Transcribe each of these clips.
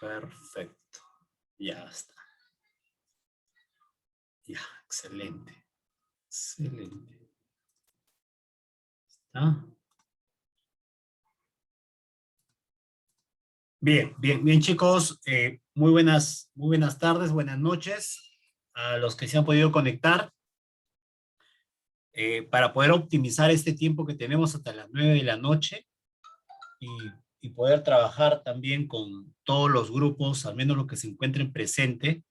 Perfecto. Ya está. Ya, excelente. Excelente. ¿Está? Bien, bien, bien, chicos. Muy buenas tardes, buenas noches a los que se han podido conectar para poder optimizar este tiempo que tenemos hasta las 9 de la noche y, y poder trabajar también con todos los grupos, al menos los que se encuentren presentes,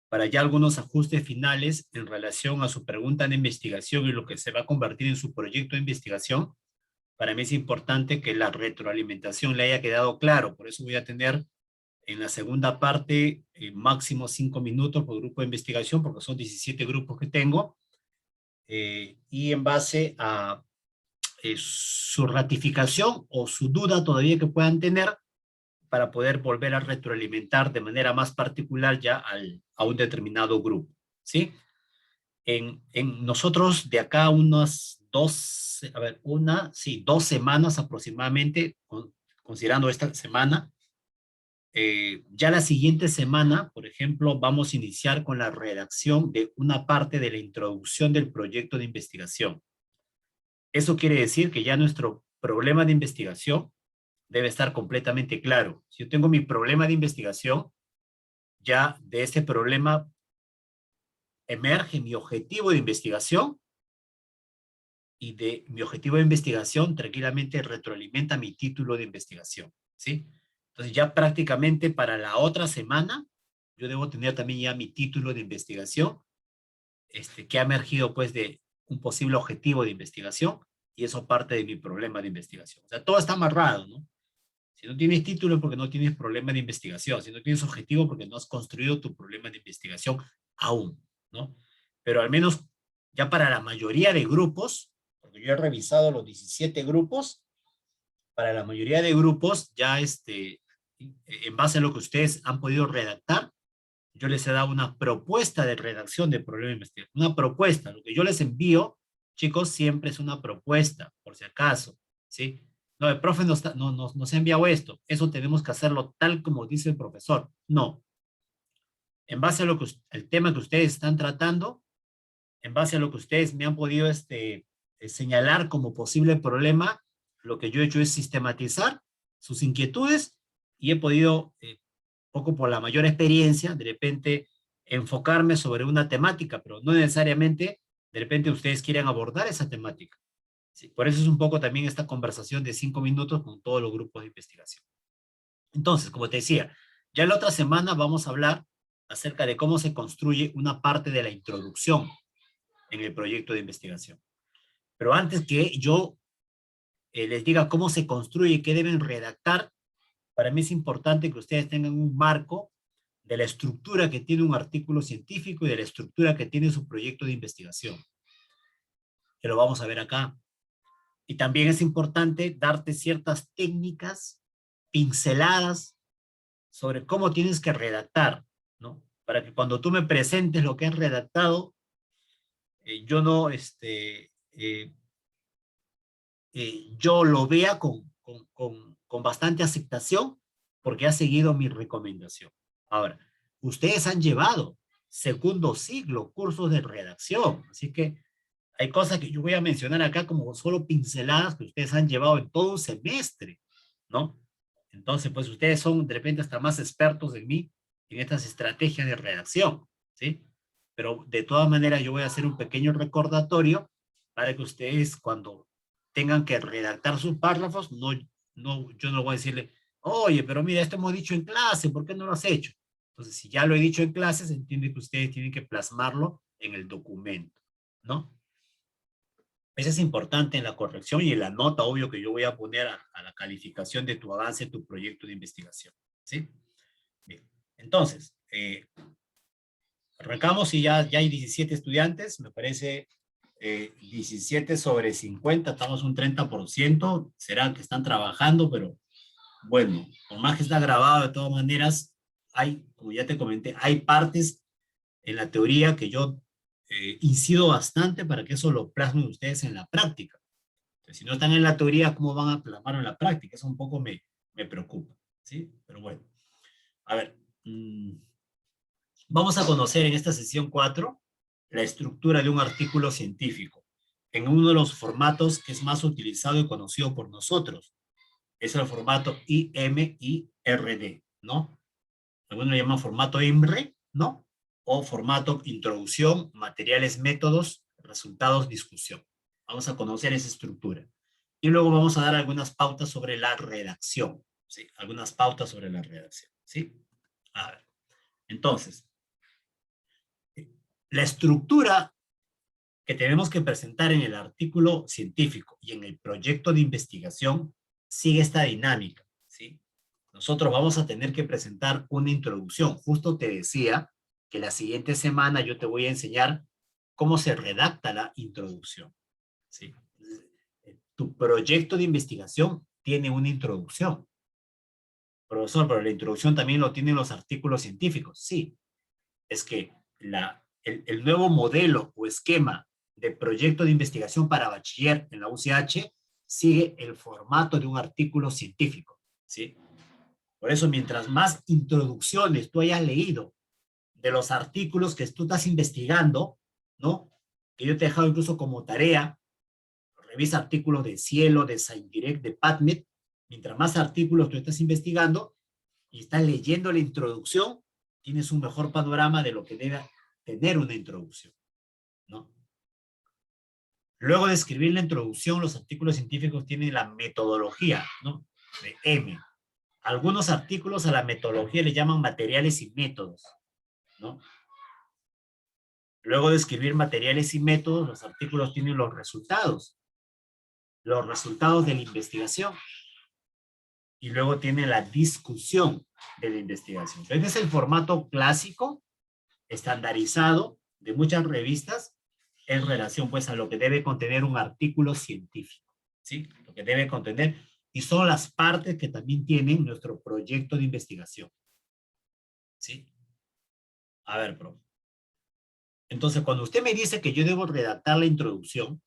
para ya algunos ajustes finales en relación a su pregunta de investigación y lo que se va a convertir en su proyecto de investigación. Para mí es importante que la retroalimentación le haya quedado claro, por eso voy a tener en la segunda parte máximo 5 minutos por grupo de investigación, porque son 17 grupos que tengo, y en base a su ratificación o su duda todavía que puedan tener, para poder volver a retroalimentar de manera más particular ya a un determinado grupo, ¿sí? En nosotros de acá unas dos semanas aproximadamente, considerando esta semana, ya la siguiente semana, por ejemplo, vamos a iniciar con la redacción de una parte de la introducción del proyecto de investigación. Eso quiere decir que ya nuestro problema de investigación debe estar completamente claro. Si yo tengo mi problema de investigación, ya de ese problema emerge mi objetivo de investigación y de mi objetivo de investigación tranquilamente retroalimenta mi título de investigación, ¿sí? Entonces ya prácticamente para la otra semana yo debo tener también ya mi título de investigación que ha emergido pues de un posible objetivo de investigación y eso parte de mi problema de investigación. O sea, todo está amarrado, ¿no? Si no tienes título es porque no tienes problema de investigación. Si no tienes objetivo porque no has construido tu problema de investigación aún, ¿no? Pero al menos ya para la mayoría de grupos, porque yo he revisado los 17 grupos, para la mayoría de grupos ya en base a lo que ustedes han podido redactar, yo les he dado una propuesta de redacción de problema de investigación. Una propuesta. Lo que yo les envío, chicos, siempre es una propuesta, por si acaso, ¿sí? No, el profe nos ha enviado esto. Eso tenemos que hacerlo tal como dice el profesor. No. En base a lo que el tema que ustedes están tratando, en base a lo que ustedes me han podido señalar como posible problema, lo que yo he hecho es sistematizar sus inquietudes y he podido, poco por la mayor experiencia, de repente enfocarme sobre una temática, pero no necesariamente de repente ustedes quieren abordar esa temática. Sí, por eso es un poco también esta conversación de 5 minutos con todos los grupos de investigación. Entonces, como te decía, ya la otra semana vamos a hablar acerca de cómo se construye una parte de la introducción en el proyecto de investigación. Pero antes que yo les diga cómo se construye y qué deben redactar, para mí es importante que ustedes tengan un marco de la estructura que tiene un artículo científico y de la estructura que tiene su proyecto de investigación. Que lo vamos a ver acá. Y también es importante darte ciertas técnicas, pinceladas, sobre cómo tienes que redactar, ¿no? Para que cuando tú me presentes lo que has redactado, yo no, yo lo vea con bastante aceptación porque ha seguido mi recomendación. Ahora, ustedes han llevado segundo ciclo, cursos de redacción, así que hay cosas que yo voy a mencionar acá como solo pinceladas que ustedes han llevado en todo un semestre, ¿no? Entonces, pues ustedes son de repente hasta más expertos en mí en estas estrategias de redacción, ¿sí? Pero de todas maneras yo voy a hacer un pequeño recordatorio para que ustedes cuando tengan que redactar sus párrafos, yo no voy a decirle, oye, pero mira, esto hemos dicho en clase, ¿por qué no lo has hecho? Entonces, si ya lo he dicho en clase, se entiende que ustedes tienen que plasmarlo en el documento, ¿no? Eso es importante en la corrección y en la nota, obvio, que yo voy a poner a la calificación de tu avance, tu proyecto de investigación, ¿sí? Bien. Entonces, arrancamos y ya hay 17 estudiantes, me parece 17 sobre 50, estamos un 30%, será que están trabajando, pero bueno, por más que está grabado, de todas maneras, hay, como ya te comenté, hay partes en la teoría que yo incido bastante para que eso lo plasmen ustedes en la práctica. Entonces, si no están en la teoría, ¿cómo van a plasmarlo en la práctica? Eso un poco me preocupa, ¿sí? Pero bueno. A ver, vamos a conocer en esta sesión 4 la estructura de un artículo científico en uno de los formatos que es más utilizado y conocido por nosotros. Es el formato IMIRD, ¿no? Algunos lo llaman formato IMRE, ¿no? O formato introducción, materiales, métodos, resultados, discusión. Vamos a conocer esa estructura. Y luego vamos a dar algunas pautas sobre la redacción, ¿sí? Algunas pautas sobre la redacción, ¿sí? A ver, entonces, la estructura que tenemos que presentar en el artículo científico y en el proyecto de investigación sigue esta dinámica, ¿sí? Nosotros vamos a tener que presentar una introducción. Justo te decía que la siguiente semana yo te voy a enseñar cómo se redacta la introducción, ¿sí? Tu proyecto de investigación tiene una introducción. Profesor, pero la introducción también lo tienen los artículos científicos. Sí, es que el nuevo modelo o esquema de proyecto de investigación para bachiller en la UCH sigue el formato de un artículo científico, ¿sí? Por eso, mientras más introducciones tú hayas leído de los artículos que tú estás investigando, ¿no? Que yo te he dejado incluso como tarea, revisa artículos de Cielo, de ScienDirect, de PubMed, mientras más artículos tú estás investigando y estás leyendo la introducción, tienes un mejor panorama de lo que debe tener una introducción, ¿no? Luego de escribir la introducción, los artículos científicos tienen la metodología, ¿no? De M. Algunos artículos a la metodología le llaman materiales y métodos, ¿no? Luego de escribir materiales y métodos, los artículos tienen los resultados de la investigación, y luego tiene la discusión de la investigación. Este es el formato clásico, estandarizado, de muchas revistas, en relación pues a lo que debe contener un artículo científico, ¿sí? Lo que debe contener, y son las partes que también tienen nuestro proyecto de investigación, ¿sí? A ver, profe. Entonces, cuando usted me dice que yo debo redactar la introducción,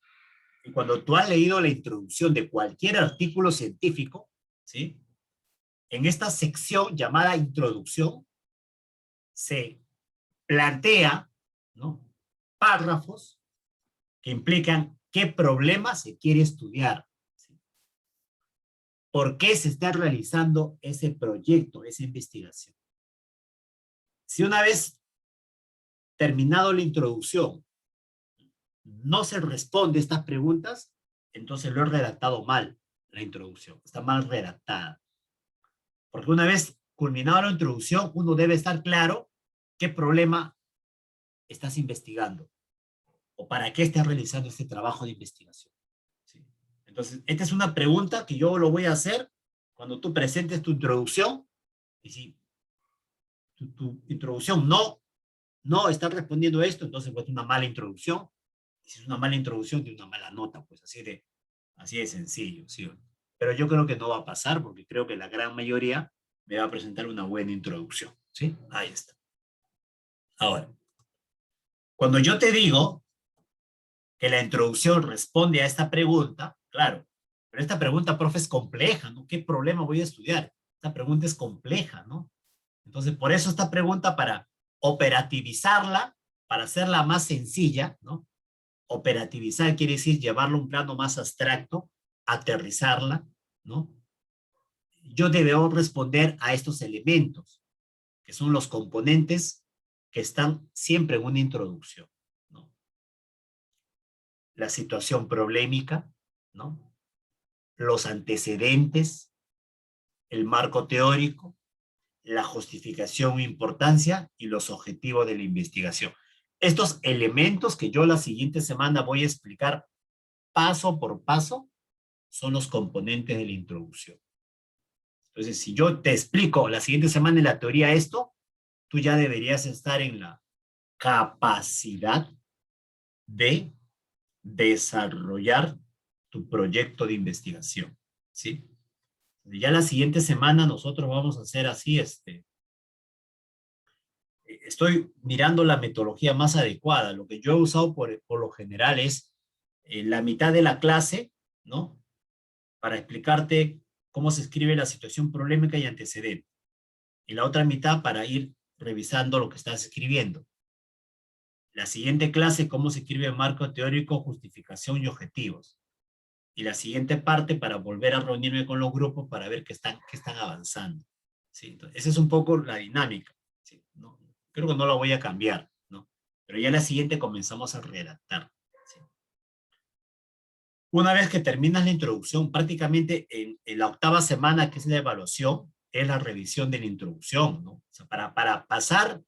y cuando tú has leído la introducción de cualquier artículo científico, ¿sí? En esta sección llamada introducción, se plantea, ¿no? Párrafos que implican qué problema se quiere estudiar, ¿sí? ¿Por qué se está realizando ese proyecto, esa investigación? Si una vez terminado la introducción no se responde estas preguntas, entonces lo he redactado mal, la introducción, está mal redactada. Porque una vez culminada la introducción, uno debe estar claro qué problema estás investigando o para qué estás realizando este trabajo de investigación, ¿sí? Entonces, esta es una pregunta que yo lo voy a hacer cuando tú presentes tu introducción, y si tu introducción no está respondiendo esto, entonces pues una mala introducción. Y si es una mala introducción, tiene una mala nota, pues así de sencillo, ¿sí? Pero yo creo que no va a pasar, porque creo que la gran mayoría me va a presentar una buena introducción, ¿sí? Ahí está. Ahora, cuando yo te digo que la introducción responde a esta pregunta, claro, pero esta pregunta, profe, es compleja, ¿no? ¿Qué problema voy a estudiar? Esta pregunta es compleja, ¿no? Entonces, por eso esta pregunta, para operativizarla, para hacerla más sencilla, ¿no? Operativizar quiere decir llevarlo a un plano más abstracto, aterrizarla, ¿no? Yo debo responder a estos elementos, que son los componentes que están siempre en una introducción, ¿no? La situación problemática, ¿no? Los antecedentes, el marco teórico, la justificación e importancia y los objetivos de la investigación. Estos elementos que yo la siguiente semana voy a explicar paso por paso son los componentes de la introducción. Entonces, si yo te explico la siguiente semana en la teoría esto, tú ya deberías estar en la capacidad de desarrollar tu proyecto de investigación, ¿sí? Ya la siguiente semana nosotros vamos a hacer así, estoy mirando la metodología más adecuada. Lo que yo he usado por lo general es la mitad de la clase, ¿no? Para explicarte cómo se escribe la situación problemática y antecedente. y la otra mitad para ir revisando lo que estás escribiendo. La siguiente clase, cómo se escribe marco teórico, justificación y objetivos. Y la siguiente parte para volver a reunirme con los grupos para ver qué están avanzando. ¿Sí? Entonces, esa es un poco la dinámica. ¿Sí? No, creo que no la voy a cambiar, ¿no? Pero ya la siguiente comenzamos a redactar. ¿Sí? Una vez que terminas la introducción, prácticamente en la octava semana, que es la evaluación, es la revisión de la introducción, ¿no? O sea, para pasar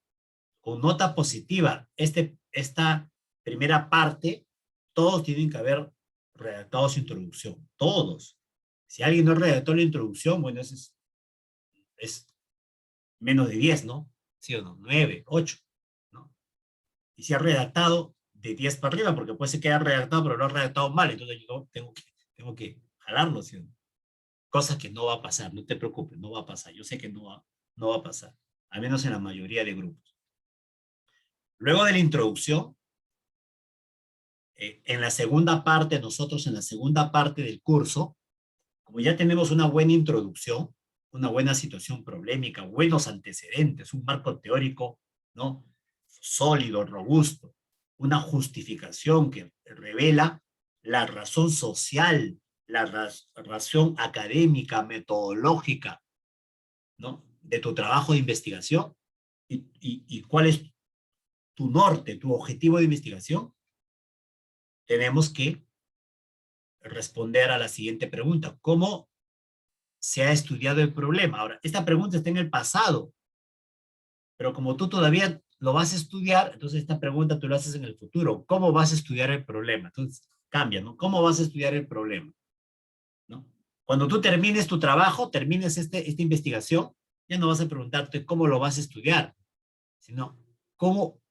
con nota positiva esta primera parte, todos tienen que haber redactado su introducción, todos. Si alguien no redactó la introducción, bueno, eso es menos de 10, ¿no? ¿Sí o no? 9, 8, ¿no? Y si ha redactado de 10 para arriba, porque puede ser que haya redactado, pero lo ha redactado mal, entonces yo tengo que jalarlo, ¿sí o no? Cosas que no va a pasar, no te preocupes, no va a pasar. Yo sé que no va a pasar, al menos en la mayoría de grupos. Luego de la introducción, en la segunda parte, nosotros en la segunda parte del curso, como ya tenemos una buena introducción, una buena situación problemática, buenos antecedentes, un marco teórico, ¿no? Sólido, robusto, una justificación que revela la razón social, la razón académica, metodológica, ¿no? De tu trabajo de investigación y cuál es tu norte, tu objetivo de investigación. Tenemos que responder a la siguiente pregunta. ¿Cómo se ha estudiado el problema? Ahora, esta pregunta está en el pasado, pero como tú todavía lo vas a estudiar, entonces esta pregunta tú la haces en el futuro. ¿Cómo vas a estudiar el problema? Entonces, cambia, ¿no? ¿Cómo vas a estudiar el problema? ¿No? Cuando tú termines tu trabajo, termines esta investigación, ya no vas a preguntarte cómo lo vas a estudiar, sino cómo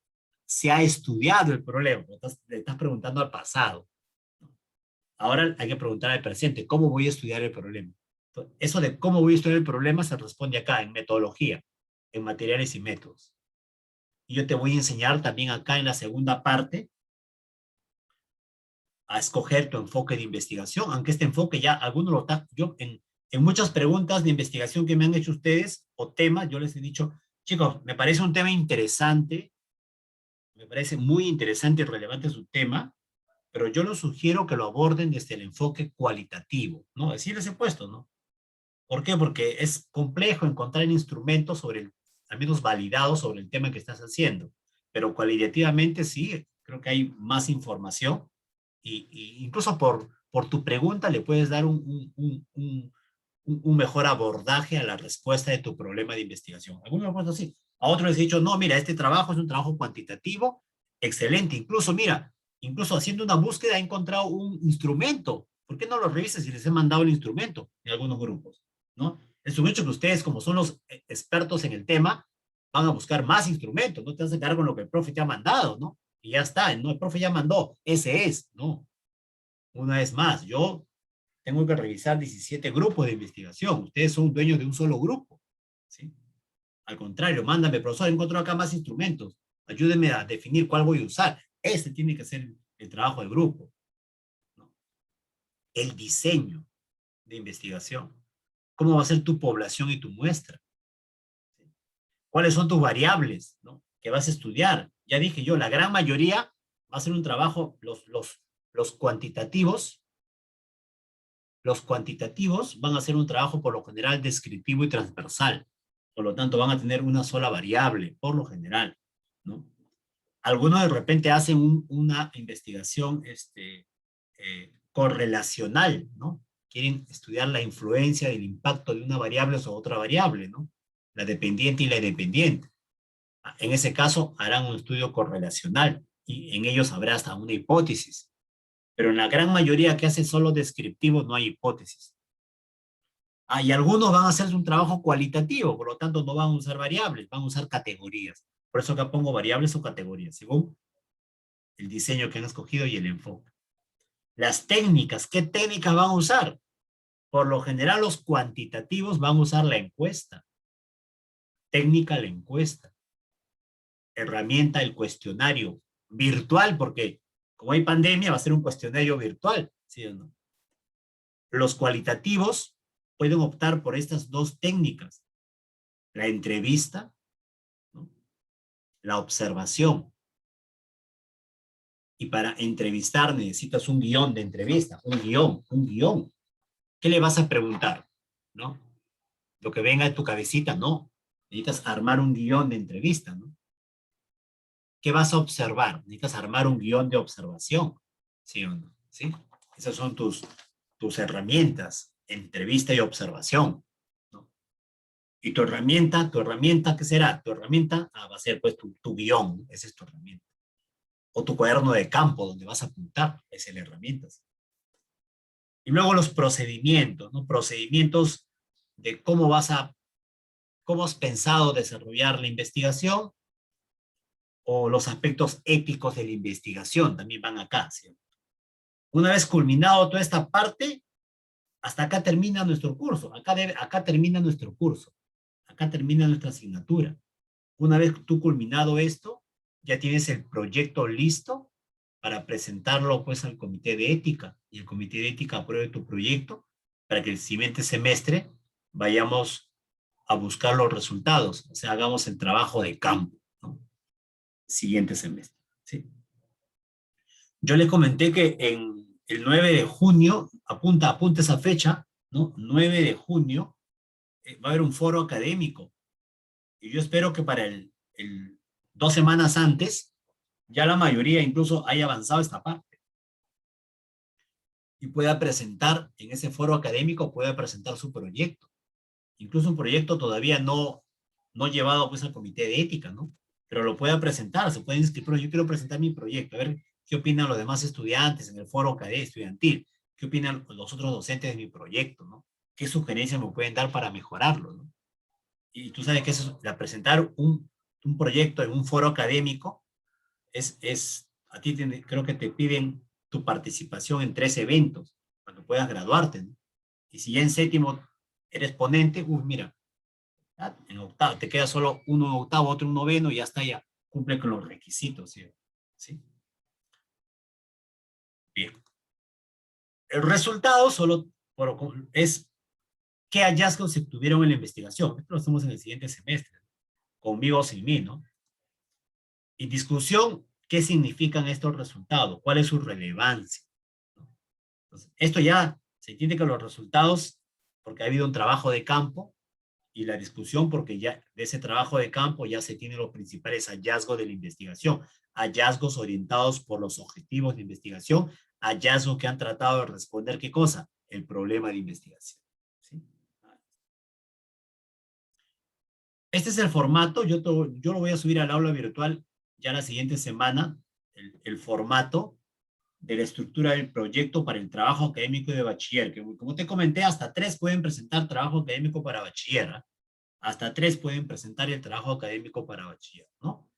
se ha estudiado el problema. Le estás preguntando al pasado. Ahora hay que preguntar al presente, ¿cómo voy a estudiar el problema? Entonces, eso de cómo voy a estudiar el problema se responde acá, en metodología, en materiales y métodos. Y yo te voy a enseñar también acá en la segunda parte a escoger tu enfoque de investigación, aunque este enfoque ya algunos lo está, yo en muchas preguntas de investigación que me han hecho ustedes o temas, yo les he dicho, chicos, me parece un tema interesante, me parece muy interesante y relevante su tema, pero yo les sugiero que lo aborden desde el enfoque cualitativo, ¿no? Así les he puesto, ¿no? ¿Por qué? Porque es complejo encontrar instrumentos al menos validados sobre el tema que estás haciendo, pero cualitativamente sí, creo que hay más información y incluso por tu pregunta le puedes dar un mejor abordaje a la respuesta de tu problema de investigación. Algunos lo han puesto así. A otros les he dicho, no, mira, este trabajo es un trabajo cuantitativo, excelente. Incluso, mira, incluso haciendo una búsqueda he encontrado un instrumento. ¿Por qué no lo revisas si les he mandado el instrumento en algunos grupos? ¿No? Es un hecho que ustedes, como son los expertos en el tema, van a buscar más instrumentos, no te vas a quedar con lo que el profe te ha mandado, ¿no? Y ya está, ¿no? El profe ya mandó, ese es, ¿no? Una vez más, yo tengo que revisar 17 grupos de investigación, ustedes son dueños de un solo grupo, ¿sí? Al contrario, mándame, profesor, encuentro acá más instrumentos, ayúdenme a definir cuál voy a usar. Ese tiene que ser el trabajo de grupo, ¿no? El diseño de investigación. ¿Cómo va a ser tu población y tu muestra? ¿Cuáles son tus variables, ¿no? Que vas a estudiar? Ya dije yo, la gran mayoría va a ser un trabajo, los cuantitativos, los cuantitativos van a hacer un trabajo por lo general descriptivo y transversal. Por lo tanto, van a tener una sola variable, por lo general, ¿no? Algunos de repente hacen una investigación correlacional, ¿no? Quieren estudiar la influencia del impacto de una variable sobre otra variable, ¿no? La dependiente y la independiente. En ese caso, harán un estudio correlacional y en ellos habrá hasta una hipótesis. Pero en la gran mayoría que hace solo descriptivo no hay hipótesis. Y algunos van a hacer un trabajo cualitativo, por lo tanto no van a usar variables, van a usar categorías. Por eso acá pongo variables o categorías, según el diseño que han escogido y el enfoque. Las técnicas, ¿qué técnicas van a usar? Por lo general los cuantitativos van a usar la encuesta. Técnica, la encuesta. Herramienta, el cuestionario. Virtual, porque como hay pandemia va a ser un cuestionario virtual, ¿sí o no? Los cualitativos pueden optar por estas dos técnicas. la entrevista, ¿no? La observación. Y para entrevistar necesitas un guión de entrevista, un guión. ¿Qué le vas a preguntar? ¿No? Lo que venga de tu cabecita, no. Necesitas armar un guión de entrevista, ¿no? ¿Qué vas a observar? Necesitas armar un guión de observación, ¿sí o no? ¿Sí? Esas son tus herramientas, entrevista y observación, ¿no? Y tu herramienta, ¿qué será? Tu herramienta va a ser pues tu guión, esa es tu herramienta. O tu cuaderno de campo donde vas a apuntar, esa es la herramienta. Y luego los procedimientos, ¿no? Procedimientos de cómo has pensado desarrollar la investigación, o los aspectos éticos de la investigación también van acá, ¿sí? Una vez culminado toda esta parte, hasta acá termina nuestro curso, acá termina nuestro curso, acá termina nuestra asignatura. Una vez tú culminado esto, ya tienes el proyecto listo para presentarlo pues al comité de ética, y el comité de ética apruebe tu proyecto para que el siguiente semestre vayamos a buscar los resultados, o sea, hagamos el trabajo de campo, ¿no? Siguiente semestre, ¿sí? Yo le comenté que en el 9 de junio, apunta esa fecha, ¿no? 9 de junio, va a haber un foro académico. Y yo espero que para el 2 semanas antes, ya la mayoría incluso haya avanzado esta parte. Y pueda presentar, en ese foro académico, pueda presentar su proyecto. Incluso un proyecto todavía no llevado pues al comité de ética, ¿no? Pero lo pueda presentar, se puede inscribir. Yo quiero presentar mi proyecto, a ver qué opinan los demás estudiantes en el foro estudiantil, qué opinan los otros docentes de mi proyecto, ¿no? ¿Qué sugerencias me pueden dar para mejorarlo, ¿no? Y tú sabes que eso, presentar un proyecto en un foro académico a ti creo que te piden tu participación en 3 eventos para que puedas graduarte, ¿no? Y si ya en séptimo eres ponente, mira, en octavo, te queda solo uno en octavo, otro en noveno, y ya está, ya cumple con los requisitos, ¿sí? ¿Sí? Bien. El resultado es qué hallazgos se obtuvieron en la investigación. Esto lo hacemos en el siguiente semestre, conmigo o sin mí, ¿no? Y discusión, ¿qué significan estos resultados? ¿Cuál es su relevancia? Entonces, esto ya se entiende que los resultados, porque ha habido un trabajo de campo, y la discusión, porque ya de ese trabajo de campo ya se tienen los principales hallazgos de la investigación, hallazgos orientados por los objetivos de investigación, hallazgos que han tratado de responder, ¿qué cosa? El problema de investigación, ¿sí? Este es el formato, yo lo voy a subir al aula virtual ya la siguiente semana, el formato de la estructura del proyecto para el trabajo académico de bachiller, que como te comenté, hasta 3 pueden presentar trabajo académico para bachiller, ¿eh? Hasta 3 pueden presentar el trabajo académico para bachiller, ¿no?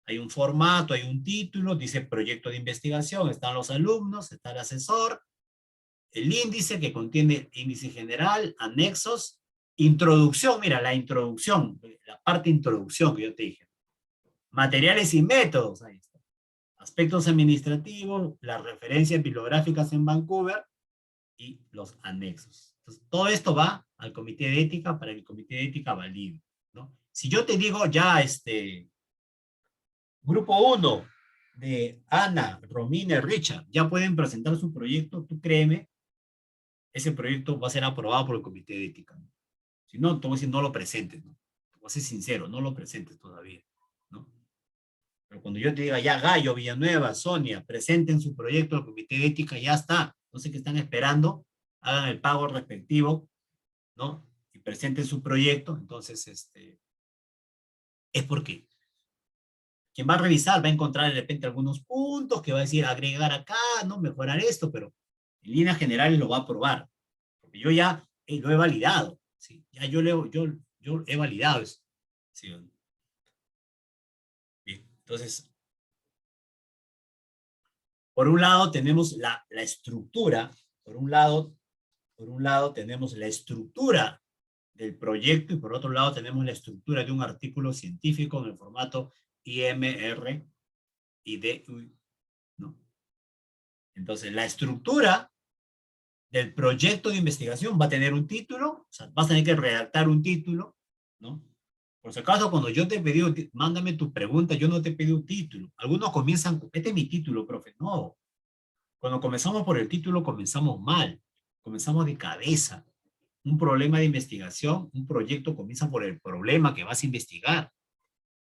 Hay un formato, hay un título, dice proyecto de investigación, están los alumnos, está el asesor, el índice que contiene índice general, anexos, introducción, mira, la introducción, la parte introducción que yo te dije, materiales y métodos, ahí está. Aspectos administrativos, las referencias bibliográficas en Vancouver y los anexos. Entonces, todo esto va al comité de ética para que el comité de ética valide, ¿no? Si yo te digo ya, grupo 1 de Ana, Romina, Richard, ya pueden presentar su proyecto, tú créeme, ese proyecto va a ser aprobado por el comité de ética, ¿no? Si no, te voy a decir, no lo presentes, ¿no? Te voy a ser sincero, no lo presentes todavía, ¿no? Pero cuando yo te diga, ya Gallo, Villanueva, Sonia, presenten su proyecto al comité de ética, ya está. No sé qué están esperando, hagan el pago respectivo, ¿no? Y presenten su proyecto. Entonces, es porque quien va a revisar va a encontrar de repente algunos puntos que va a decir agregar acá, ¿no? Mejorar esto, pero en líneas generales lo va a aprobar. Porque yo ya lo he validado, ¿sí? Ya yo he validado eso. ¿Sí? Bien, entonces, por un lado tenemos la estructura, por un lado tenemos la estructura del proyecto, y por otro lado tenemos la estructura de un artículo científico en el formato IMR y DUI, ¿no? Entonces, la estructura del proyecto de investigación va a tener un título, o sea, vas a tener que redactar un título, ¿no? Por si acaso, cuando yo te pedí, mándame tu pregunta, yo no te pedí un título. Algunos comienzan, este es mi título, profe. No, cuando comenzamos por el título, comenzamos mal. Comenzamos de cabeza. Un problema de investigación, un proyecto comienza por el problema que vas a investigar.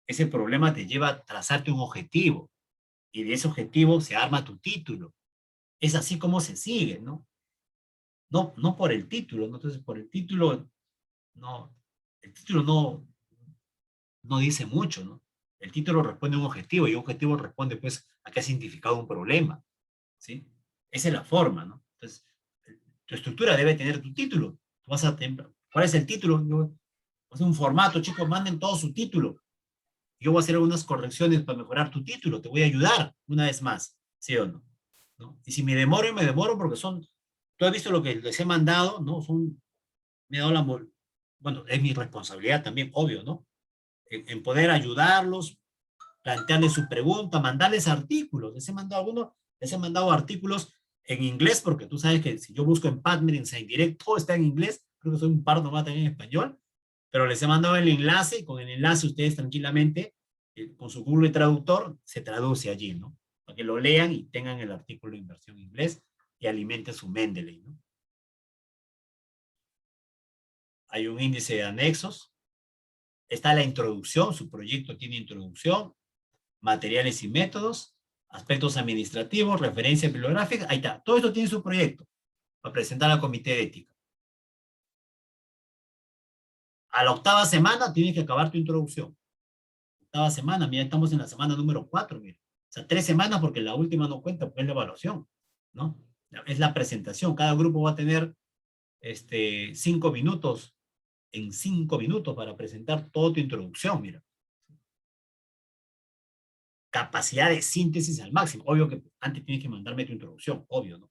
Ese problema te lleva a trazarte un objetivo y de ese objetivo se arma tu título. Es así como se sigue, ¿no? No por el título, ¿no? Entonces, por el título, no, el título no dice mucho, ¿no? El título responde a un objetivo y un objetivo responde, pues, a qué ha significado un problema, ¿sí? Esa es la forma, ¿no? Entonces, tu estructura debe tener tu título. Tú vas a tener, ¿cuál es el título? Yo, voy a hacer un formato, chicos, manden todo su título. Yo voy a hacer algunas correcciones para mejorar tu título. Te voy a ayudar una vez más, ¿sí o no? ¿No? Y si me demoro porque son, tú has visto lo que les he mandado, ¿no? Me he dado bueno, es mi responsabilidad también, obvio, ¿no? En poder ayudarlos, plantearles su pregunta, mandarles artículos. Les he mandado artículos en inglés, porque tú sabes que si yo busco en PubMed, en ScienDirect, todo está en inglés. Creo que soy un par nomás también en español, pero les he mandado el enlace y con el enlace ustedes tranquilamente, con su Google Traductor, se traduce allí, ¿no? Para que lo lean y tengan el artículo en versión inglés y alimente su Mendeley, ¿no? Hay un índice de anexos. Está la introducción, su proyecto tiene introducción, materiales y métodos, aspectos administrativos, referencia bibliográfica, ahí está. Todo esto tiene su proyecto para presentar al comité de ética. A la octava semana tienes que acabar tu introducción. Octava semana, mira, estamos en la semana número 4, mira. O sea, 3 semanas porque la última no cuenta, porque es la evaluación, ¿no? Es la presentación. Cada grupo va a tener 5 minutos, en 5 minutos para presentar toda tu introducción, mira. Capacidad de síntesis al máximo. Obvio que antes tienes que mandarme tu introducción, obvio, ¿no?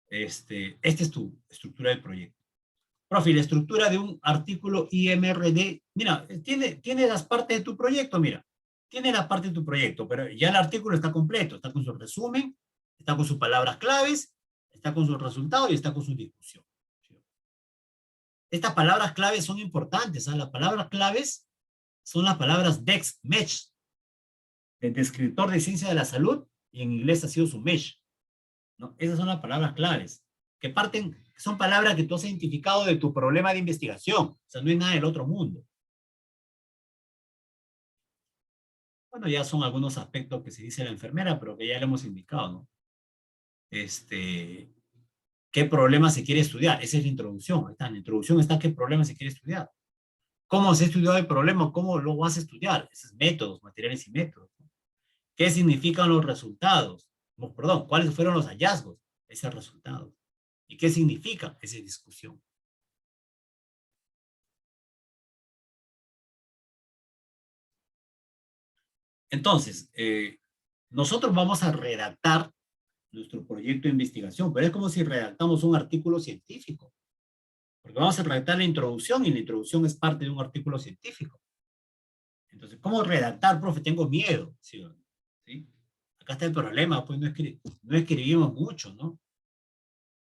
Esta es tu estructura del proyecto. Profe, la estructura de un artículo IMRD, mira, tiene las partes de tu proyecto, mira, tiene la parte de tu proyecto, pero ya el artículo está completo, está con su resumen, está con sus palabras claves, está con sus resultados y está con su discusión. Estas palabras claves son importantes, ¿sabes? Las palabras claves son las palabras DEX, MESH, de descriptor de ciencia de la salud, y en inglés ha sido su MESH, ¿no? Esas son las palabras claves, que son palabras que tú has identificado de tu problema de investigación, o sea, no es nada del otro mundo. Bueno, ya son algunos aspectos que se dice la enfermera, pero que ya le hemos indicado, ¿no? ¿Qué problema se quiere estudiar? Esa es la introducción. En la introducción está qué problema se quiere estudiar. ¿Cómo se ha estudiado el problema? ¿Cómo lo vas a estudiar? Esos métodos, materiales y métodos. ¿Qué significan los resultados? No, perdón, ¿cuáles fueron los hallazgos? Esos resultados. ¿Y qué significa esa discusión? Entonces, nosotros vamos a redactar nuestro proyecto de investigación, pero es como si redactamos un artículo científico, porque vamos a redactar la introducción y la introducción es parte de un artículo científico. Entonces, ¿cómo redactar, profe? Tengo miedo, ¿sí? ¿Sí? Acá está el problema, pues no escribimos mucho, ¿no?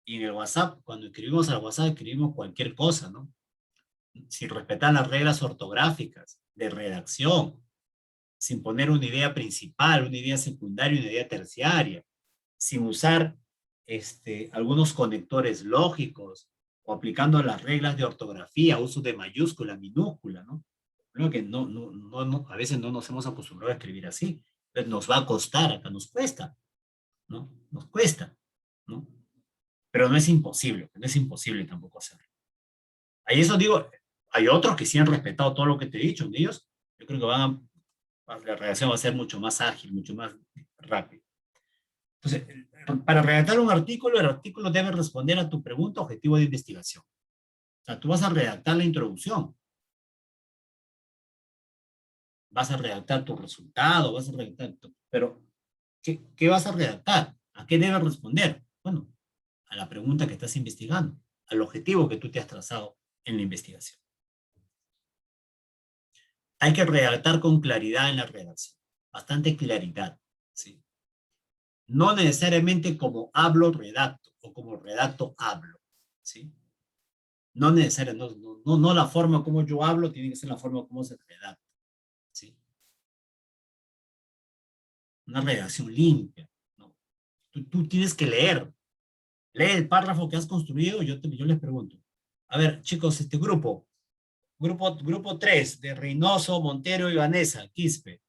Y en el WhatsApp, cuando escribimos al WhatsApp, escribimos cualquier cosa, ¿no? Sin respetar las reglas ortográficas de redacción, sin poner una idea principal, una idea secundaria, una idea terciaria, sin usar algunos conectores lógicos o aplicando las reglas de ortografía, uso de mayúscula, minúscula, ¿no? Creo que a veces no nos hemos acostumbrado a escribir así. Entonces nos va a costar, acá nos cuesta, ¿no? Nos cuesta, ¿no? Pero no es imposible tampoco hacerlo. Ahí eso digo, hay otros que sí han respetado todo lo que te he dicho, de ellos, yo creo que la redacción va a ser mucho más ágil, mucho más rápido. Entonces, para redactar un artículo, el artículo debe responder a tu pregunta objetivo de investigación. O sea, tú vas a redactar la introducción, vas a redactar tu resultado, vas a redactar, pero ¿qué vas a redactar? ¿A qué debe responder? Bueno, a la pregunta que estás investigando, al objetivo que tú te has trazado en la investigación. Hay que redactar con claridad en la redacción, bastante claridad, ¿sí? No necesariamente como hablo, redacto, o como redacto, hablo, ¿sí? No necesario, no la forma como yo hablo, tiene que ser la forma como se redacta, ¿sí? Una redacción limpia, ¿no? Tú tienes que leer. Lee el párrafo que has construido, yo les pregunto. A ver, chicos, este grupo 3 de Reynoso, Montero y Vanessa, Quispe.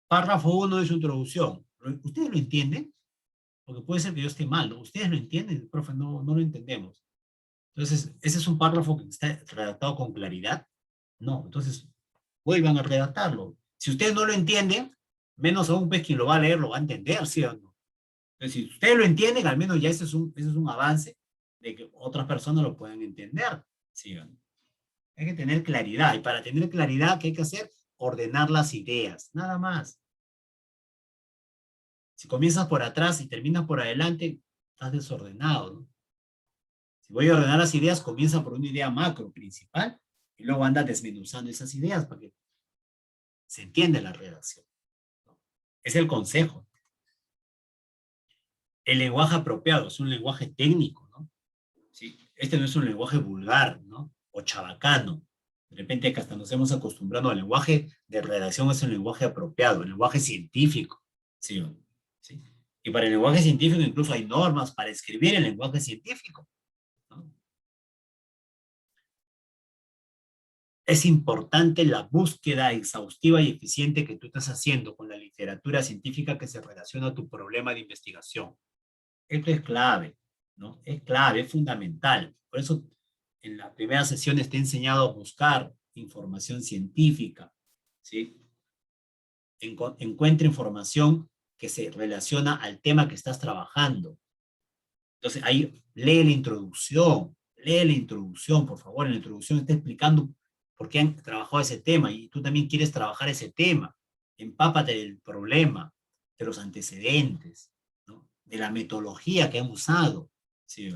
Párrafo 1 de su introducción. ¿Ustedes lo entienden? Porque puede ser que yo esté mal, ¿no? ¿Ustedes lo entienden? Profe, no lo entendemos. Entonces, ¿ese es un párrafo que está redactado con claridad? No, entonces vuelvan a redactarlo. Si ustedes no lo entienden, menos aún pues quien lo va a leer lo va a entender, ¿sí o no? Entonces, si ustedes lo entienden, al menos ya ese es un avance de que otras personas lo puedan entender, ¿sí o no? Hay que tener claridad, y para tener claridad, ¿qué hay que hacer? Ordenar las ideas, nada más. Si comienzas por atrás y terminas por adelante, estás desordenado, ¿no? Si voy a ordenar las ideas, comienza por una idea macro principal y luego anda desmenuzando esas ideas para que se entienda la redacción, ¿no? Es el consejo. El lenguaje apropiado es un lenguaje técnico, ¿no? ¿Sí? Este no es un lenguaje vulgar, ¿no? O chabacano. De repente que hasta nos hemos acostumbrado al lenguaje de redacción, es un lenguaje apropiado, el lenguaje científico, ¿sí? ¿Sí? Y para el lenguaje científico incluso hay normas para escribir el lenguaje científico, ¿no? Es importante la búsqueda exhaustiva y eficiente que tú estás haciendo con la literatura científica que se relaciona a tu problema de investigación. Esto es clave, ¿no? Es clave, es fundamental. Por eso en la primera sesión te he enseñado a buscar información científica, ¿sí? Encuentra información que se relaciona al tema que estás trabajando. Entonces ahí lee la introducción, por favor. En la introducción está explicando por qué han trabajado ese tema y tú también quieres trabajar ese tema. Empápate del problema, de los antecedentes, ¿no? De la metodología que han usado, ¿sí?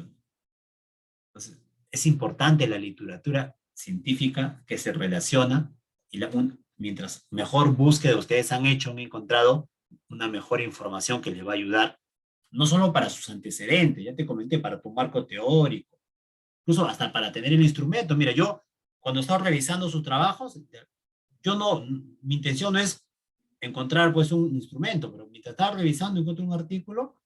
Entonces, es importante la literatura científica que se relaciona y mientras mejor búsqueda ustedes han hecho, han encontrado una mejor información que les va a ayudar, no solo para sus antecedentes, ya te comenté, para tu marco teórico, incluso hasta para tener el instrumento. Mira, yo cuando estaba revisando sus trabajos, yo no, mi intención no es encontrar pues un instrumento, pero mientras estaba revisando encuentro un artículo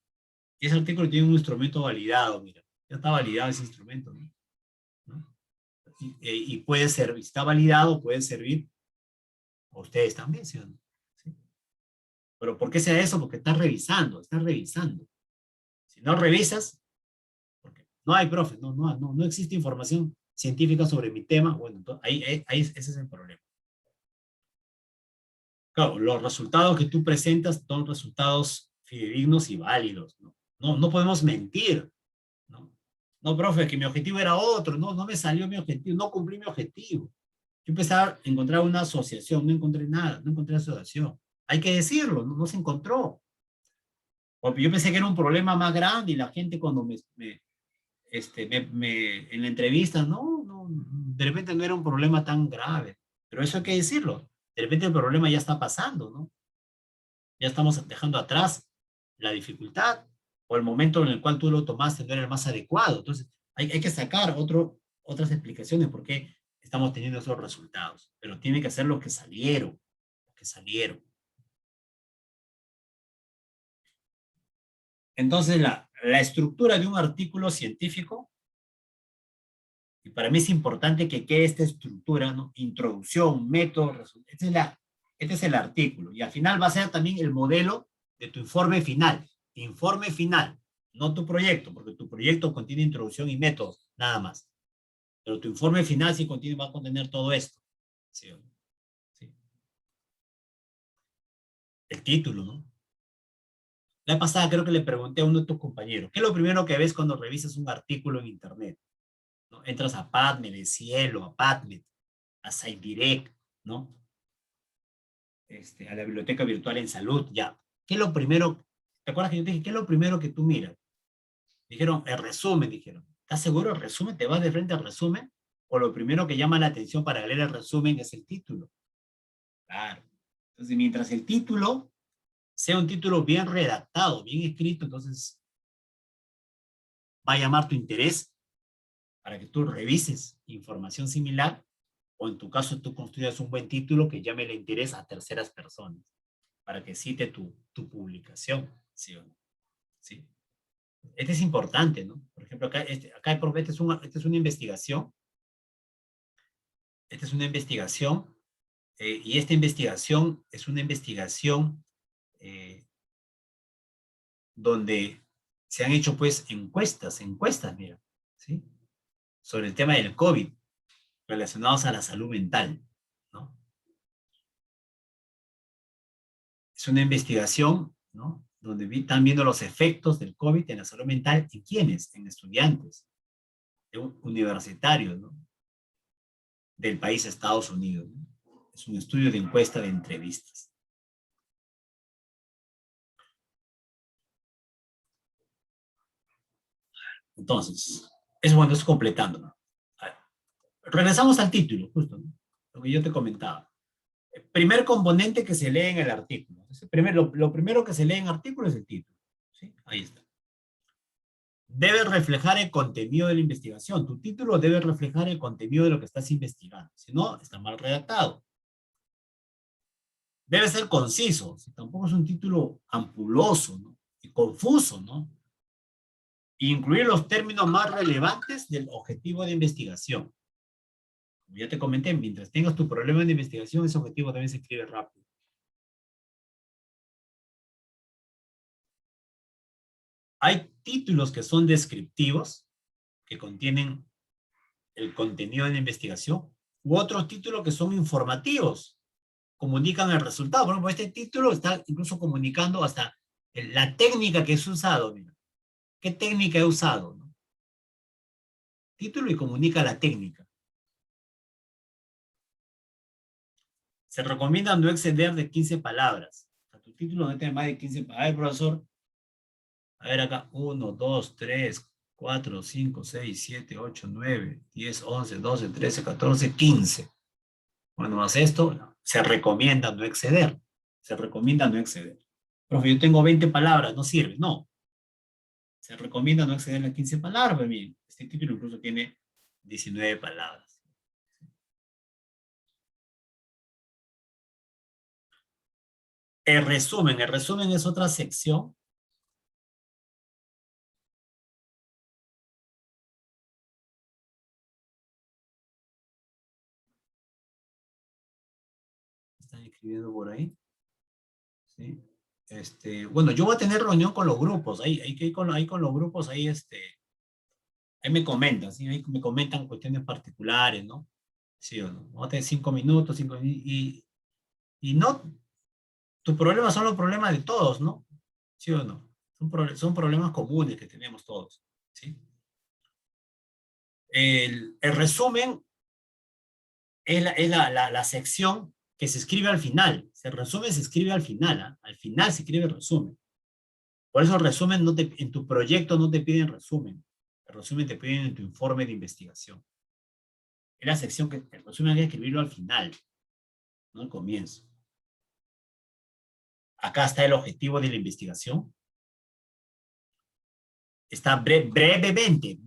y ese artículo tiene un instrumento validado, mira, ya está validado ese instrumento, ¿no? ¿No? Y puede ser, si está validado, puede servir a ustedes también, ¿sí o no? ¿Sí? Pero ¿por qué sea eso? Porque estás revisando, estás revisando. Si no revisas, porque no hay profe, no existe información científica sobre mi tema, bueno, entonces, ese es el problema. Claro, los resultados que tú presentas son resultados fidedignos y válidos, ¿no? No podemos mentir, ¿no? No, profe, que mi objetivo era otro, no me salió mi objetivo, no cumplí mi objetivo. Yo empecé a encontrar una asociación, no encontré nada, no encontré asociación. Hay que decirlo, no se encontró. Porque yo pensé que era un problema más grande y la gente cuando en la entrevista, de repente no era un problema tan grave. Pero eso hay que decirlo. De repente el problema ya está pasando, ¿no? Ya estamos dejando atrás la dificultad o el momento en el cual tú lo tomaste no era el más adecuado. Entonces, hay que sacar otras explicaciones por qué estamos teniendo esos resultados. Pero tiene que ser los que salieron, los que salieron. Entonces, la estructura de un artículo científico, y para mí es importante que quede esta estructura, ¿no? Introducción, método, resultado. Este es el artículo. Y al final va a ser también el modelo de tu informe final. Informe final, no tu proyecto, porque tu proyecto contiene introducción y métodos, nada más. Pero tu informe final sí va a contener todo esto. ¿Sí? ¿Sí? El título, ¿no? La pasada creo que le pregunté a uno de tus compañeros, ¿qué es lo primero que ves cuando revisas un artículo en Internet? ¿No? Entras a PubMed, Cielo, a PubMed, a SiteDirect, ¿no? A la biblioteca virtual en salud, ya. ¿Qué es lo primero? ¿Te acuerdas que yo te dije, qué es lo primero que tú miras? Dijeron, el resumen, dijeron. ¿Estás seguro el resumen? ¿Te vas de frente al resumen? ¿O lo primero que llama la atención para leer el resumen es el título? Claro. Entonces, mientras el título sea un título bien redactado, bien escrito, entonces va a llamar tu interés para que tú revises información similar, o en tu caso tú construyas un buen título que llame el interés a terceras personas, para que cite tu publicación, ¿sí o no? ¿Sí? Este es importante, ¿no? Por ejemplo, esta es una investigación, esta es una investigación, y esta investigación es una investigación eh, donde se han hecho pues encuestas, mira, ¿sí? Sobre el tema del COVID, relacionados a la salud mental, ¿no? Es una investigación, ¿no? Donde están viendo los efectos del COVID en la salud mental. ¿En quiénes? En estudiantes, universitarios, ¿no? Del país Estados Unidos, ¿no? Es un estudio de encuesta de entrevistas. Entonces, es bueno, es completando, ¿no? Regresamos al título, justo, ¿no? Lo que yo te comentaba. El primer componente que se lee en el artículo. Lo primero que se lee en el artículo es el título. ¿Sí? Ahí está. Debe reflejar el contenido de la investigación. Tu título debe reflejar el contenido de lo que estás investigando. Si no, está mal redactado. Debe ser conciso. Si tampoco es un título ampuloso, ¿no? Y confuso, ¿no? Incluir los términos más relevantes del objetivo de investigación. Como ya te comenté, mientras tengas tu problema de investigación, ese objetivo también se escribe rápido. Hay títulos que son descriptivos, que contienen el contenido de la investigación, u otros títulos que son informativos, comunican el resultado. Por ejemplo, este título está incluso comunicando hasta la técnica que es usado. Mira, ¿qué técnica he usado? ¿No? Título y comunica la técnica. Se recomienda no exceder de 15 palabras. O sea, tu título no tiene más de 15 palabras. A ver, profesor, a ver acá, 1, 2, 3, 4, 5, 6, 7, 8, 9, 10, 11, 12, 13, 14, 15. Bueno, más esto, no. Se recomienda no exceder. Se recomienda no exceder. Profe, yo tengo 20 palabras, no sirve. No. Se recomienda no exceder las 15 palabras. Miren, este título incluso tiene 19 palabras. El resumen es otra sección. Están escribiendo por ahí. ¿Sí? Bueno, yo voy a tener reunión con los grupos. Ahí con los grupos, ahí me comentan, ¿sí? Ahí me comentan cuestiones particulares, ¿no? Sí o no. Vamos a tener 5 minutos, y no, tus problemas son los problemas de todos, ¿no? ¿Sí o no? Son problemas comunes que tenemos todos, ¿sí? El resumen es la sección que se escribe al final. El resumen se escribe al final, ¿ah? Al final se escribe el resumen. Por eso el resumen en tu proyecto no te piden resumen. El resumen te piden en tu informe de investigación. Es la sección que el resumen hay que escribirlo al final, no al comienzo. Acá está el objetivo de la investigación. Está brevemente,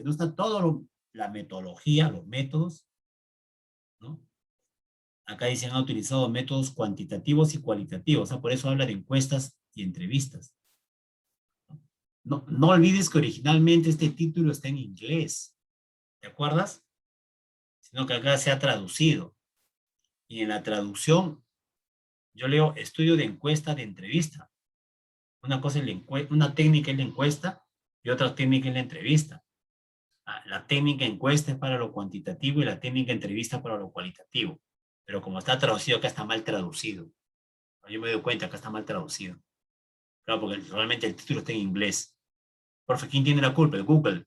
no está todo la metodología, los métodos, ¿no? Acá dicen han utilizado métodos cuantitativos y cualitativos, por eso habla de encuestas y entrevistas. No, no olvides que originalmente este título está en inglés, ¿te acuerdas? Sino que acá se ha traducido. Y en la traducción, yo leo estudio de encuesta de entrevista. Una cosa es una técnica es la encuesta y otra técnica es la entrevista. La técnica encuesta es para lo cuantitativo y la técnica entrevista para lo cualitativo. Pero como está traducido, acá está mal traducido. Yo me doy cuenta, acá está mal traducido. Claro, porque realmente el título está en inglés. Profe, ¿quién tiene la culpa? El Google.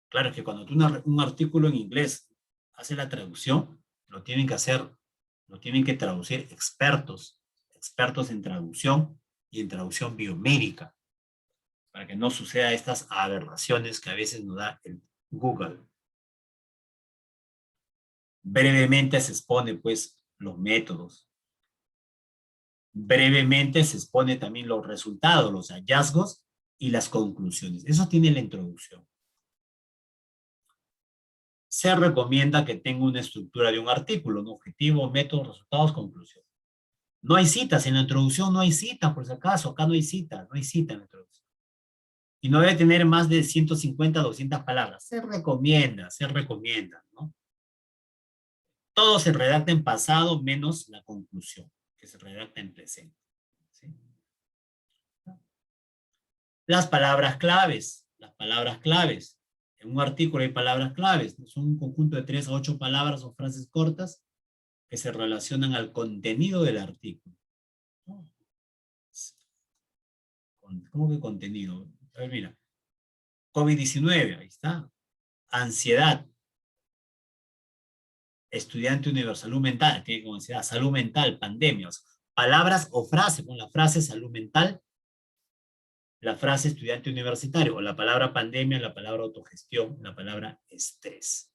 Claro, es que cuando tú un artículo en inglés hace la traducción, lo tienen que traducir expertos en traducción y en traducción biomédica, para que no suceda estas aberraciones que a veces nos da el Google. Brevemente se expone, pues, los métodos. Brevemente se expone también los resultados, los hallazgos y las conclusiones. Eso tiene la introducción. Se recomienda que tenga una estructura de un artículo, ¿no? Objetivo, método, resultados, conclusión. No hay citas, en la introducción no hay citas, por si acaso, acá no hay cita, no hay cita en la introducción. Y no debe tener más de 150, 200 palabras. Se recomienda, ¿no? Todo se redacta en pasado menos la conclusión, que se redacta en presente. ¿Sí? Las palabras claves, las palabras claves. En un artículo hay palabras claves, son un conjunto de 3 a 8 palabras o frases cortas que se relacionan al contenido del artículo. ¿Cómo que contenido? A ver, mira. COVID-19, ahí está. Ansiedad. Estudiante universal, salud mental, tiene como ansiedad, salud mental, pandemias. Palabras o frases, con la frase salud mental, la frase estudiante universitario, o la palabra pandemia, la palabra autogestión, la palabra estrés.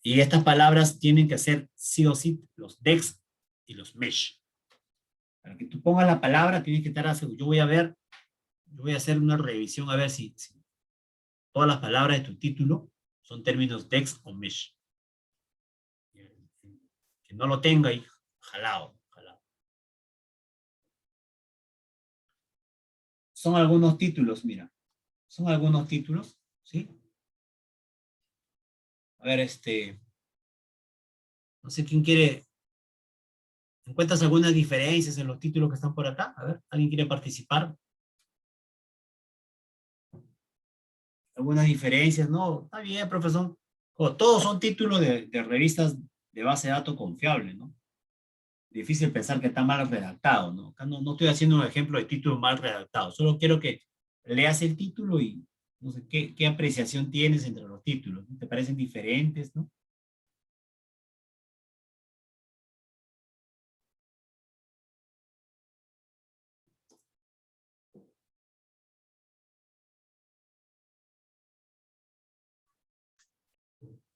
Y estas palabras tienen que ser sí o sí los DEX y los MESH. Para que tú pongas la palabra, tienes que estar asegurado. Yo voy a hacer una revisión a ver si todas las palabras de tu título son términos DEX o MESH. Que no lo tenga ahí, jalado. Son algunos títulos, mira. Son algunos títulos, ¿sí? A ver, no sé quién quiere. ¿Encuentras algunas diferencias en los títulos que están por acá? A ver, ¿alguien quiere participar? Algunas diferencias, ¿no? Está bien, profesor. Todos son títulos de revistas de base de datos confiable, ¿no? Difícil pensar que está mal redactado, ¿no? Acá no estoy haciendo un ejemplo de título mal redactado. Solo quiero que leas el título y no sé qué apreciación tienes entre los títulos. ¿No? ¿Te parecen diferentes, no?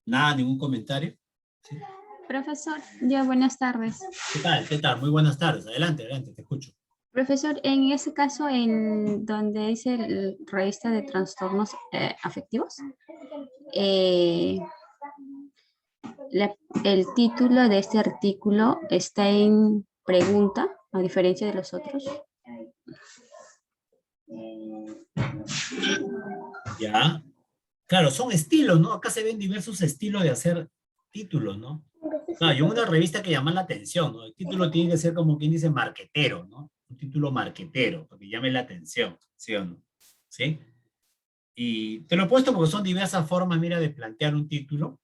Nada, ningún comentario. ¿Sí? Profesor, ya buenas tardes. ¿Qué tal? ¿Qué tal? Muy buenas tardes. Adelante, adelante, te escucho. Profesor, en ese caso, en donde dice revista de trastornos afectivos, eh, el título de este artículo está en pregunta, a diferencia de los otros. Ya. Claro, son estilos, ¿no? Acá se ven diversos estilos de hacer títulos, ¿no? Claro, y una revista que llama la atención, ¿no? El título tiene que ser como quien dice marquetero, ¿no? Un título marquetero, para que llame la atención, ¿sí o no? ¿Sí? Y te lo he puesto porque son diversas formas, mira, de plantear un título,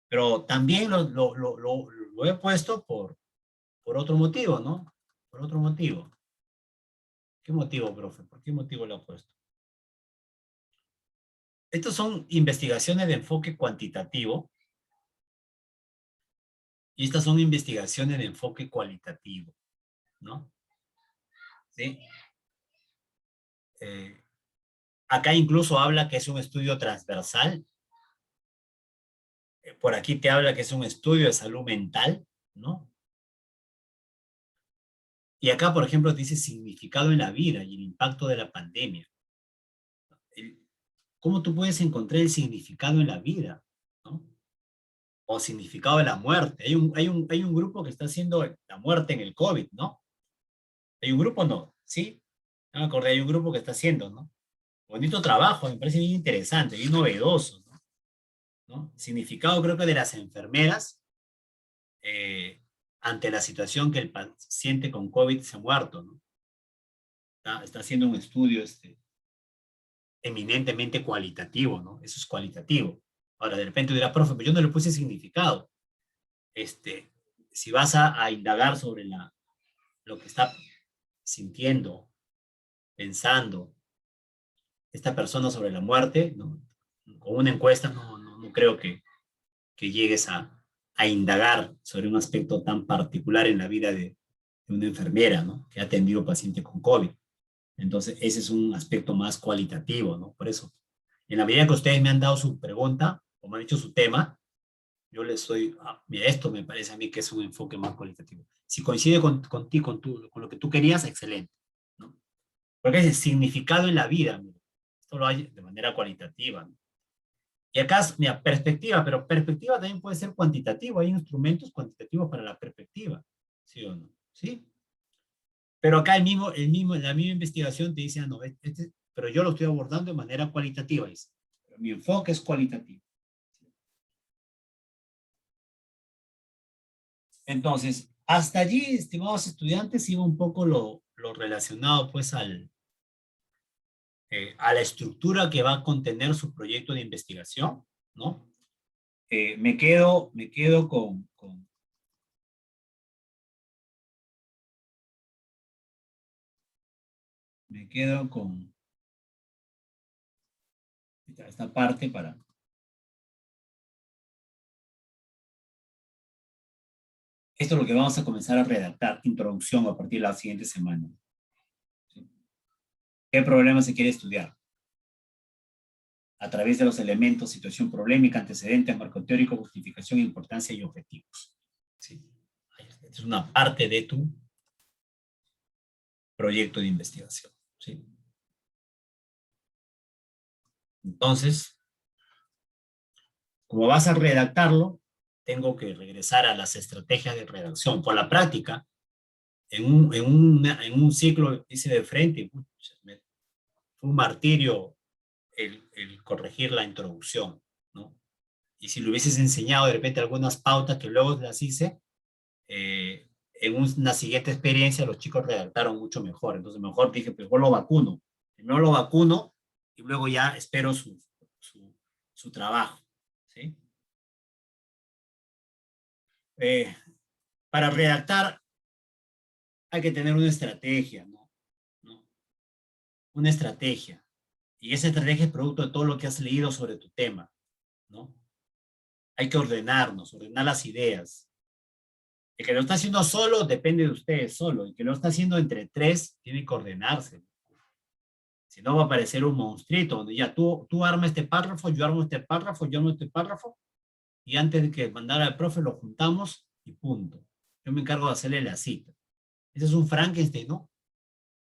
pero también lo he puesto por otro motivo, ¿no? Por otro motivo. ¿Qué motivo, profe? ¿Por qué motivo lo he puesto? Estos son investigaciones de enfoque cuantitativo y estas son investigaciones de enfoque cualitativo, ¿no? ¿Sí? Eh, Acá incluso habla que es un estudio transversal. Por aquí te habla que es un estudio de salud mental, ¿no? Y acá, por ejemplo, dice significado en la vida y el impacto de la pandemia. ¿Cómo tú puedes encontrar el significado en la vida? ¿No? O significado de la muerte. Hay un grupo que está haciendo la muerte en el COVID, ¿no? Hay un grupo, ¿no? ¿Sí? No me acordé, hay un grupo que está haciendo, ¿no? Bonito trabajo, me parece bien interesante, bien novedoso, ¿no? ¿No? Significado creo que de las enfermeras ante la situación que el paciente con COVID se ha muerto, ¿no? Está haciendo un estudio eminentemente cualitativo, ¿no? Eso es cualitativo. Ahora, de repente dirá, profe, pero yo no le puse significado. Si vas a indagar sobre lo que está sintiendo, pensando esta persona sobre la muerte, ¿no? Con una encuesta no creo que llegues a indagar sobre un aspecto tan particular en la vida de una enfermera, ¿no? Que ha atendido paciente con COVID. Entonces, ese es un aspecto más cualitativo, ¿no? Por eso, en la medida que ustedes me han dado su pregunta o me han dicho su tema, yo les doy, mira, esto me parece a mí que es un enfoque más cualitativo. Si coincide contigo, con lo que tú querías, excelente, ¿no? Porque es el significado en la vida, mira. Esto lo hay de manera cualitativa, ¿no? Y acá, mira, perspectiva, pero perspectiva también puede ser cuantitativo. Hay instrumentos cuantitativos para la perspectiva, ¿sí o no? ¿Sí? Pero acá la misma investigación te dice, ah, no, pero yo lo estoy abordando de manera cualitativa, dice. Pero mi enfoque es cualitativo. Entonces, hasta allí, estimados estudiantes, iba un poco lo relacionado pues a la estructura que va a contener su proyecto de investigación, ¿no? Me quedo me quedo con esta parte para... Esto es lo que vamos a comenzar a redactar, introducción a partir de la siguiente semana. ¿Sí? ¿Qué problema se quiere estudiar? A través de los elementos, situación problemática, antecedentes, marco teórico, justificación, importancia y objetivos. ¿Sí? Esta es una parte de tu proyecto de investigación. ¿Sí? Entonces, como vas a redactarlo, tengo que regresar a las estrategias de redacción. Por la práctica, en un ciclo hice de frente, fue un martirio el corregir la introducción, ¿no? Y si le hubieses enseñado de repente algunas pautas que luego las hice, en una siguiente experiencia los chicos redactaron mucho mejor. Entonces mejor dije, pues lo vacuno. Primero lo vacuno y luego ya espero su trabajo, ¿sí? Eh, para redactar hay que tener una estrategia, ¿no? ¿No? Una estrategia. Y esa estrategia es producto de todo lo que has leído sobre tu tema, ¿no? Hay que ordenarnos, ordenar las ideas. El que lo está haciendo solo depende de ustedes solo. El que lo está haciendo entre tres tiene que ordenarse. Si no va a parecer un monstruito donde ya tú armas este párrafo, yo armo este párrafo, yo armo este párrafo y antes de que mandara al profe lo juntamos y punto. Yo me encargo de hacerle la cita. Ese es un Frankenstein, ¿no?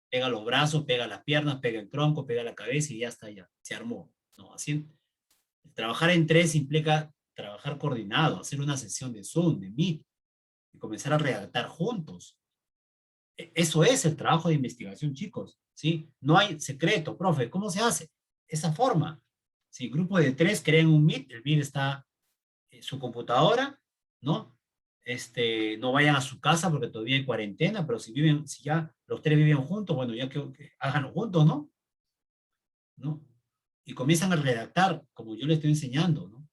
Pega los brazos, pega las piernas, pega el tronco, pega la cabeza y ya está, ya se armó. No, así, trabajar en tres implica trabajar coordinado, hacer una sesión de Zoom, de Meet, y comenzar a redactar juntos. Eso es el trabajo de investigación, chicos, ¿sí? No hay secreto, profe, ¿cómo se hace? Esa forma. Si grupo de tres crean un Meet, el Meet está en su computadora, ¿no? No vayan a su casa porque todavía hay cuarentena, pero si ya los tres viven juntos, bueno, ya que háganlo juntos, ¿no? ¿No? Y comienzan a redactar como yo les estoy enseñando, ¿no?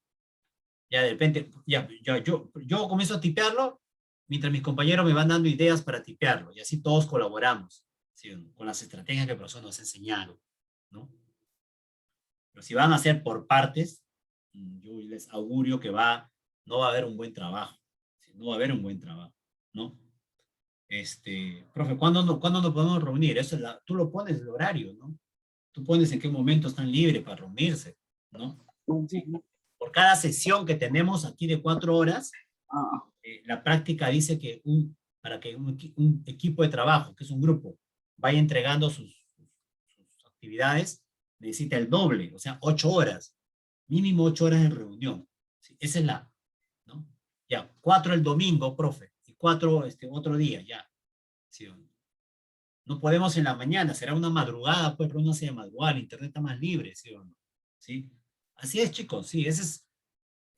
Ya de repente, yo comienzo a tipearlo mientras mis compañeros me van dando ideas para tipearlo y así todos colaboramos, ¿sí? Con las estrategias que el profesor nos ha enseñado, ¿no? Pero si van a hacer por partes, yo les augurio que no va a haber un buen trabajo, ¿sí? No va a haber un buen trabajo, ¿no? Profe, ¿cuándo nos podemos reunir? Tú lo pones el horario, ¿no? Tú pones en qué momento están libres para reunirse, ¿no? Sí. Por cada sesión que tenemos aquí de 4 horas, la práctica dice que para que un equipo de trabajo, que es un grupo, vaya entregando sus actividades, necesita el doble, o sea, 8 horas, mínimo 8 horas de reunión. ¿Sí? Esa es ¿no? Ya, 4 el domingo, profe, y 4 otro día, ya. ¿Sí? No podemos en la mañana, será una madrugada, pues reúnanse de madrugada, el internet está más libre, ¿sí o no? ¿Sí? Así es, chicos, sí, ese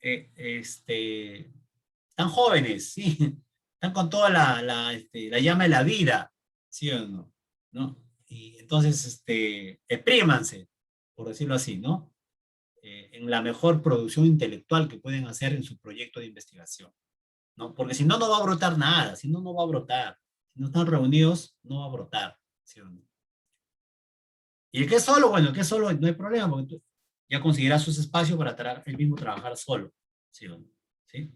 es, están jóvenes, sí, están con toda la llama de la vida, ¿sí o no? ¿No? Y entonces, exprímanse, por decirlo así, ¿no? En la mejor producción intelectual que pueden hacer en su proyecto de investigación, ¿no? Porque si no, no va a brotar nada, si no, no va a brotar. Si no están reunidos, no va a brotar, ¿sí o no? Y el que es solo, bueno, el que es solo no hay problema, porque tú ya conseguirás sus espacios para él mismo trabajar solo, ¿sí o no? ¿Sí?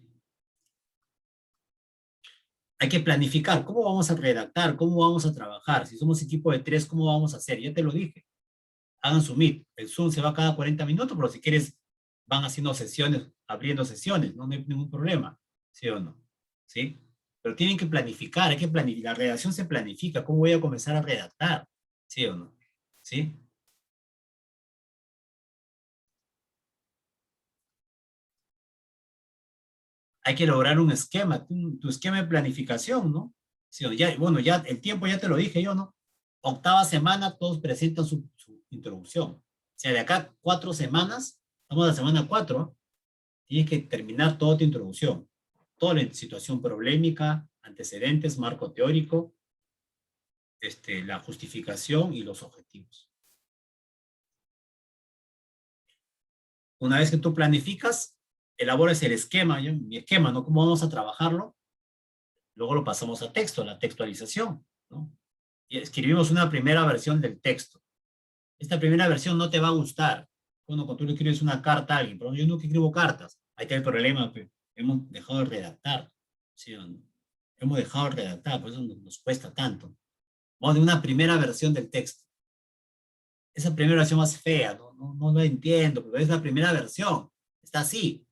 Hay que planificar cómo vamos a redactar, cómo vamos a trabajar. Si somos equipo de tres, ¿cómo vamos a hacer? Ya te lo dije. Hagan su Meet. El Zoom se va cada 40 minutos, pero si quieres, van haciendo sesiones, abriendo sesiones, no hay ningún problema. ¿Sí o no? ¿Sí? Pero tienen que planificar, hay que planificar. La redacción se planifica. ¿Cómo voy a comenzar a redactar? ¿Sí o no? ¿Sí? hay que lograr un esquema, tu esquema de planificación, ¿no? Sí, ya, bueno, ya el tiempo ya te lo dije yo, ¿no? Octava semana todos presentan su introducción. O sea, de acá 4 semanas, estamos en la semana 4, tienes que terminar toda tu introducción. Toda la situación problemática, antecedentes, marco teórico, la justificación y los objetivos. Una vez que tú planificas, elaboras el esquema, mi esquema, ¿no? ¿Cómo vamos a trabajarlo? Luego lo pasamos a texto, la textualización, ¿no? Y escribimos una primera versión del texto. Esta primera versión no te va a gustar. Bueno, cuando tú le escribes una carta a alguien, pero yo nunca escribo cartas. Ahí está el problema, pues. Hemos dejado de redactar. ¿Sí o no? Hemos dejado de redactar, por eso nos cuesta tanto. Vamos de una primera versión del texto. Esa primera versión más fea, no lo entiendo, pero es la primera versión. Está así.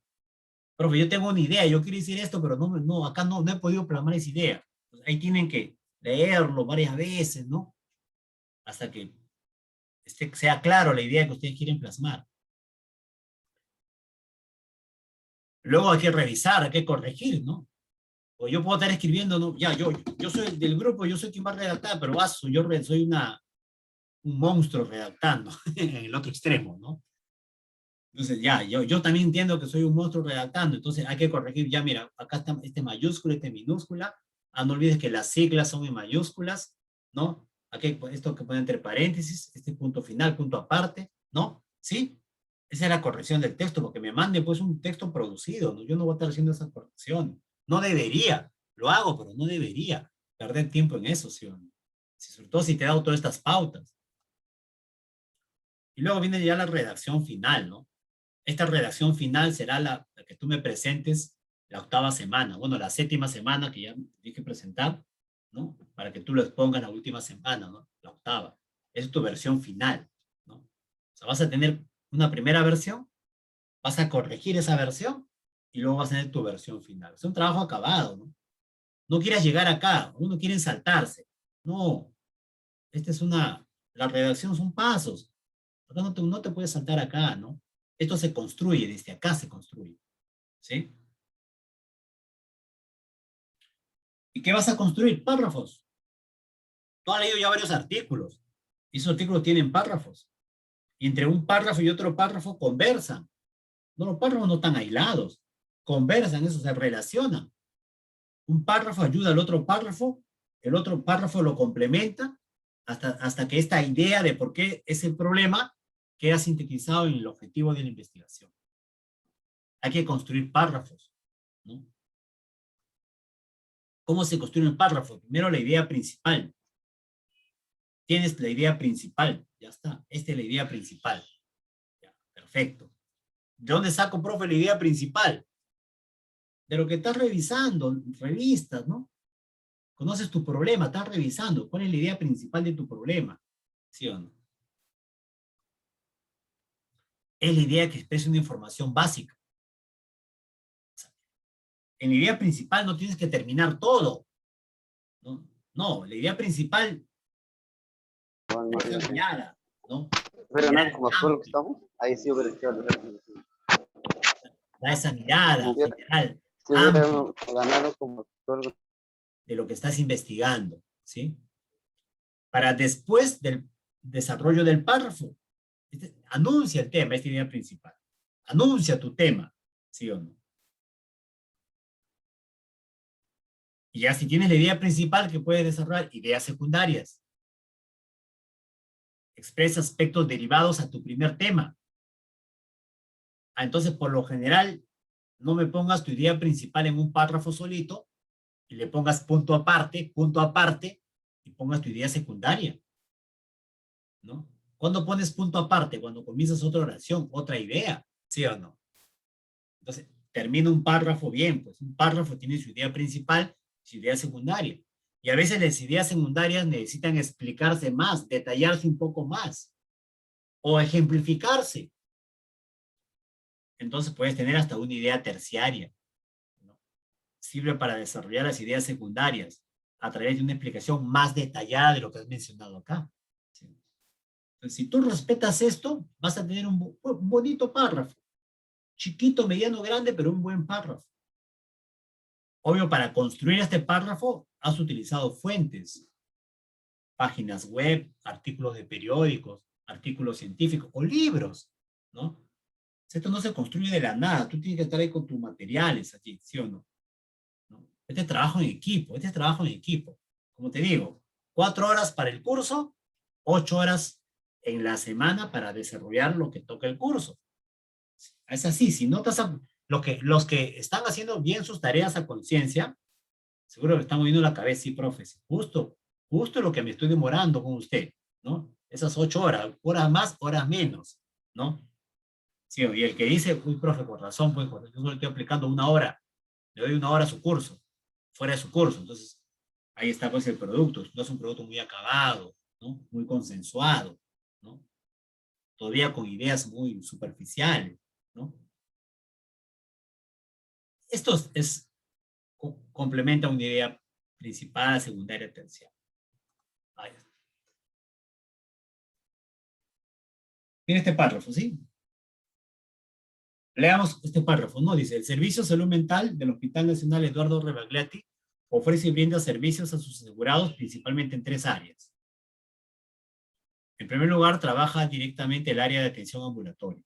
Profe, yo tengo una idea, yo quiero decir esto, pero acá no he podido plasmar esa idea. Pues ahí tienen que leerlo varias veces, ¿no? Hasta que sea claro la idea que ustedes quieren plasmar. Luego hay que revisar, hay que corregir, ¿no? O yo puedo estar escribiendo, ¿no? Ya, yo soy del grupo, yo soy quien va a redactar, pero yo soy un monstruo redactando en el otro extremo, ¿no? Entonces, ya, yo también entiendo que soy un monstruo redactando, entonces hay que corregir, ya, mira, acá está este mayúscula, este minúscula, no olvides que las siglas son en mayúsculas, ¿no? Aquí, esto que pone entre paréntesis, este punto final, punto aparte, ¿no? ¿Sí? Esa es la corrección del texto, porque me mande pues un texto producido, ¿no? Yo no voy a estar haciendo esa corrección. No debería, lo hago, pero no debería perder tiempo en eso, ¿sí? Sobre todo si te he dado todas estas pautas. Y luego viene ya la redacción final, ¿no? Esta redacción final será la que tú me presentes la octava semana, bueno, la séptima semana que ya tienes que presentar, ¿no? Para que tú lo expongas la última semana, ¿no? La octava. Esa es tu versión final, ¿no? O sea, vas a tener una primera versión, vas a corregir esa versión y luego vas a tener tu versión final. Es un trabajo acabado, ¿no? No quieras llegar acá, uno quiere saltarse. No, la redacción son pasos. Acá no te puedes saltar acá, ¿no? Esto se construye, desde acá se construye, ¿sí? ¿Y qué vas a construir? Párrafos. Tú has leído ya varios artículos. Y esos artículos tienen párrafos. Y entre un párrafo y otro párrafo conversan. No, los párrafos no están aislados. Conversan, eso se relaciona. Un párrafo ayuda al otro párrafo, el otro párrafo lo complementa hasta que esta idea de por qué es el problema queda sintetizado en el objetivo de la investigación. Hay que construir párrafos, ¿no? ¿Cómo se construye un párrafo? Primero la idea principal. Tienes la idea principal, ya está. Esta es la idea principal. Ya, perfecto. ¿De dónde saco, profe, la idea principal? De lo que estás revisando, revistas, ¿no? Conoces tu problema, estás revisando. ¿Cuál es la idea principal de tu problema? ¿Sí o no? Es la idea que expresa una información básica. O sea, en la idea principal no tienes que terminar todo. No, no, la idea principal es la mirada, ¿no? Pero nada, como todo lo que Amplia, estamos, ahí sí hubiera quedado. da esa mirada general, Si amplia hubiera ganado como todo lo de lo que estás investigando, ¿sí? Para después del desarrollo del párrafo, anuncia el tema, esta idea principal. Anuncia tu tema, ¿sí o no? Y ya si tienes la idea principal, que puedes desarrollar ideas secundarias. Expresa aspectos derivados a tu primer tema. Entonces, por lo general, no me pongas tu idea principal en un párrafo solito y le pongas punto aparte, y pongas tu idea secundaria, ¿no? ¿Cuándo pones punto aparte? Cuando comienzas otra oración, otra idea, ¿sí o no? Entonces, termina un párrafo bien, pues un párrafo tiene su idea principal, su idea secundaria. Y a veces las ideas secundarias necesitan explicarse más, detallarse un poco más, o ejemplificarse. Entonces puedes tener hasta una idea terciaria, ¿no? Sirve para desarrollar las ideas secundarias a través de una explicación más detallada de lo que has mencionado acá. ¿Sí? Entonces, si tú respetas esto, vas a tener un bonito párrafo. Chiquito, mediano, grande, pero un buen párrafo. Obvio, para construir este párrafo has utilizado fuentes, páginas web, artículos de periódicos, artículos científicos o libros, ¿no? Esto no se construye de la nada, tú tienes que estar ahí con tus materiales, aquí, ¿sí o no? ¿No? Este es trabajo en equipo, este es trabajo en equipo. Como te digo, 4 horas para el curso, 8 horas en la semana para desarrollar lo que toca el curso. Es así, si no estás los que están haciendo bien sus tareas a conciencia, seguro que están moviendo la cabeza, sí, profe, sí, justo lo que me estoy demorando con usted, ¿no? Esas 8 horas, horas más, horas menos, ¿no? Sí, y el que dice, uy, profe, con razón, pues, yo solo estoy aplicando 1 hora, le doy 1 hora a su curso, fuera de su curso, entonces, ahí está, pues, el producto, no es un producto muy acabado, ¿no? Muy consensuado, ¿no? Todavía con ideas muy superficiales, ¿no? Esto complementa una idea principal, secundaria, terciaria. Ahí está. Tiene este párrafo, ¿sí? Leamos este párrafo, ¿no? Dice, el Servicio de Salud Mental del Hospital Nacional Eduardo Rebagliati ofrece y brinda servicios a sus asegurados principalmente en 3 áreas. En primer lugar, trabaja directamente el área de atención ambulatoria.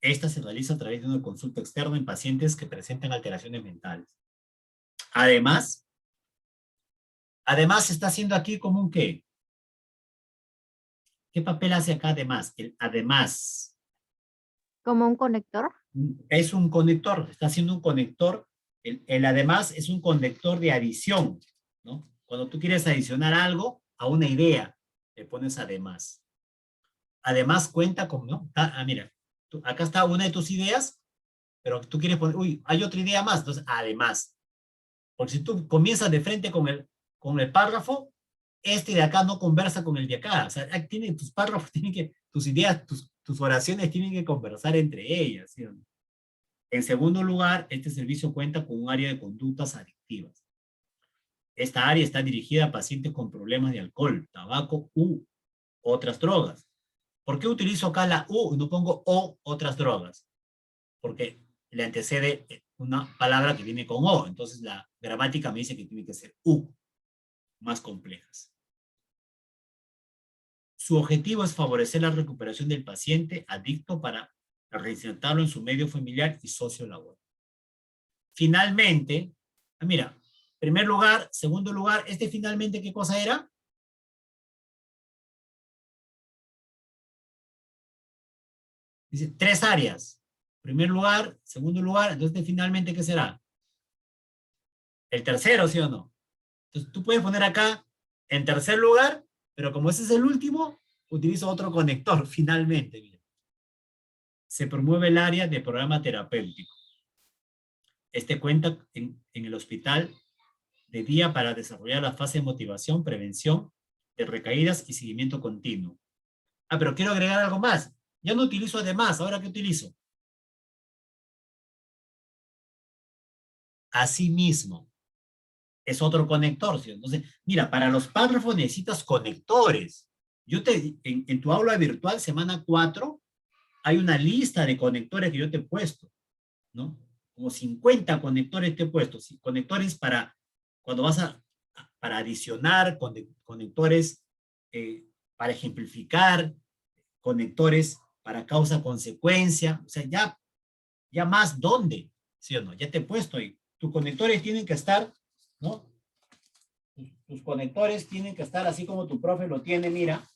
Esta se realiza a través de una consulta externa en pacientes que presentan alteraciones mentales. Además, está haciendo aquí como un ¿qué? ¿Qué papel hace acá además? El además. ¿Como un conector? Es un conector, está haciendo un conector. El además es un conector de adición, ¿no? Cuando tú quieres adicionar algo a una idea, le pones además. Además cuenta con, ¿no? Mira, acá está una de tus ideas, pero tú quieres poner, uy, hay otra idea más, entonces además. Porque si tú comienzas de frente con el párrafo, este de acá no conversa con el de acá. O sea, tus párrafos tienen que, tus ideas, tus oraciones tienen que conversar entre ellas, ¿sí o no? En segundo lugar, este servicio cuenta con un área de conductas adictivas. Esta área está dirigida a pacientes con problemas de alcohol, tabaco u otras drogas. ¿Por qué utilizo acá la U y no pongo O, otras drogas? Porque le antecede una palabra que viene con O. Entonces la gramática me dice que tiene que ser U, más complejas. Su objetivo es favorecer la recuperación del paciente adicto para reinsertarlo en su medio familiar y sociolaboral. Finalmente, mira, primer lugar, segundo lugar, finalmente, ¿qué cosa era? Dice, 3 áreas. Primer lugar, segundo lugar, entonces finalmente, ¿qué será? El tercero, ¿sí o no? Entonces tú puedes poner acá en tercer lugar, pero como ese es el último, utilizo otro conector, finalmente. Mira. Se promueve el área de programa terapéutico. Este cuenta en el hospital de día para desarrollar la fase de motivación, prevención de recaídas y seguimiento continuo. Pero quiero agregar algo más. Ya no utilizo además, ¿ahora qué utilizo? Asimismo. Es otro conector, ¿sí? Entonces, mira, para los párrafos necesitas conectores. En tu aula virtual, semana 4, hay una lista de conectores que yo te he puesto, ¿no? Como 50 conectores te he puesto. ¿Sí? Conectores para cuando para adicionar, conectores para ejemplificar, conectores para causa-consecuencia. O sea, ya más, ¿dónde? ¿Sí o no? Ya te he puesto ahí. Tus conectores tienen que estar, ¿no? Tus conectores tienen que estar así como tu profe lo tiene, mira.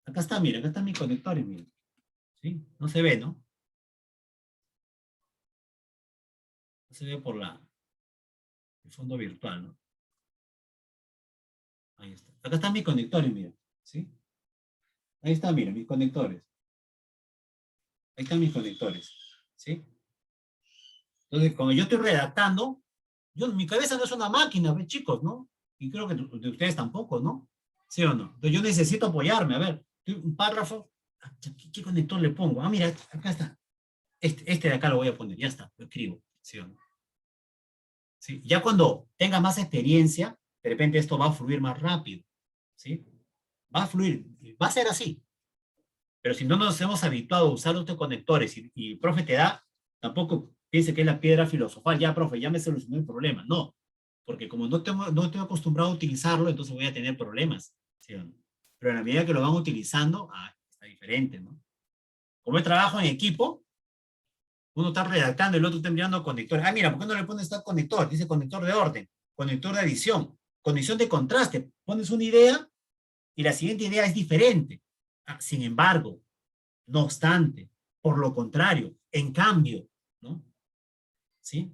Acá está, mira, acá están mis conectores, mira. ¿Sí? No se ve, ¿no? No se ve por el fondo virtual, ¿no? Ahí está. Acá están mis conectores, mira. ¿Sí? Ahí está, mira, mis conectores. Ahí están mis conectores. ¿Sí? Entonces, cuando yo estoy redactando, mi cabeza no es una máquina, ¿ves, chicos, no? Y creo que de ustedes tampoco, ¿no? ¿Sí o no? Entonces yo necesito apoyarme. A ver, un párrafo, ¿qué conector le pongo? Mira, acá está. Este de acá lo voy a poner, ya está, lo escribo. ¿Sí o no? ¿Sí? Ya cuando tenga más experiencia, de repente esto va a fluir más rápido. ¿Sí? Va a fluir, va a ser así. Pero si no nos hemos habituado a usar otros conectores y el profe te da, tampoco piense que es la piedra filosofal, ya, profe, ya me solucionó el problema. No, porque como no estoy acostumbrado a utilizarlo, entonces voy a tener problemas, ¿sí o no? Pero en la medida que lo van utilizando, está diferente, ¿no? Como el trabajo en equipo, uno está redactando y el otro está enviando conectores. Ah, mira, ¿por qué no le pones este conector? Dice conector de orden, conector de adición, condición de contraste. Pones una idea y la siguiente idea es diferente. Sin embargo, no obstante, por lo contrario, en cambio, ¿no? ¿Sí?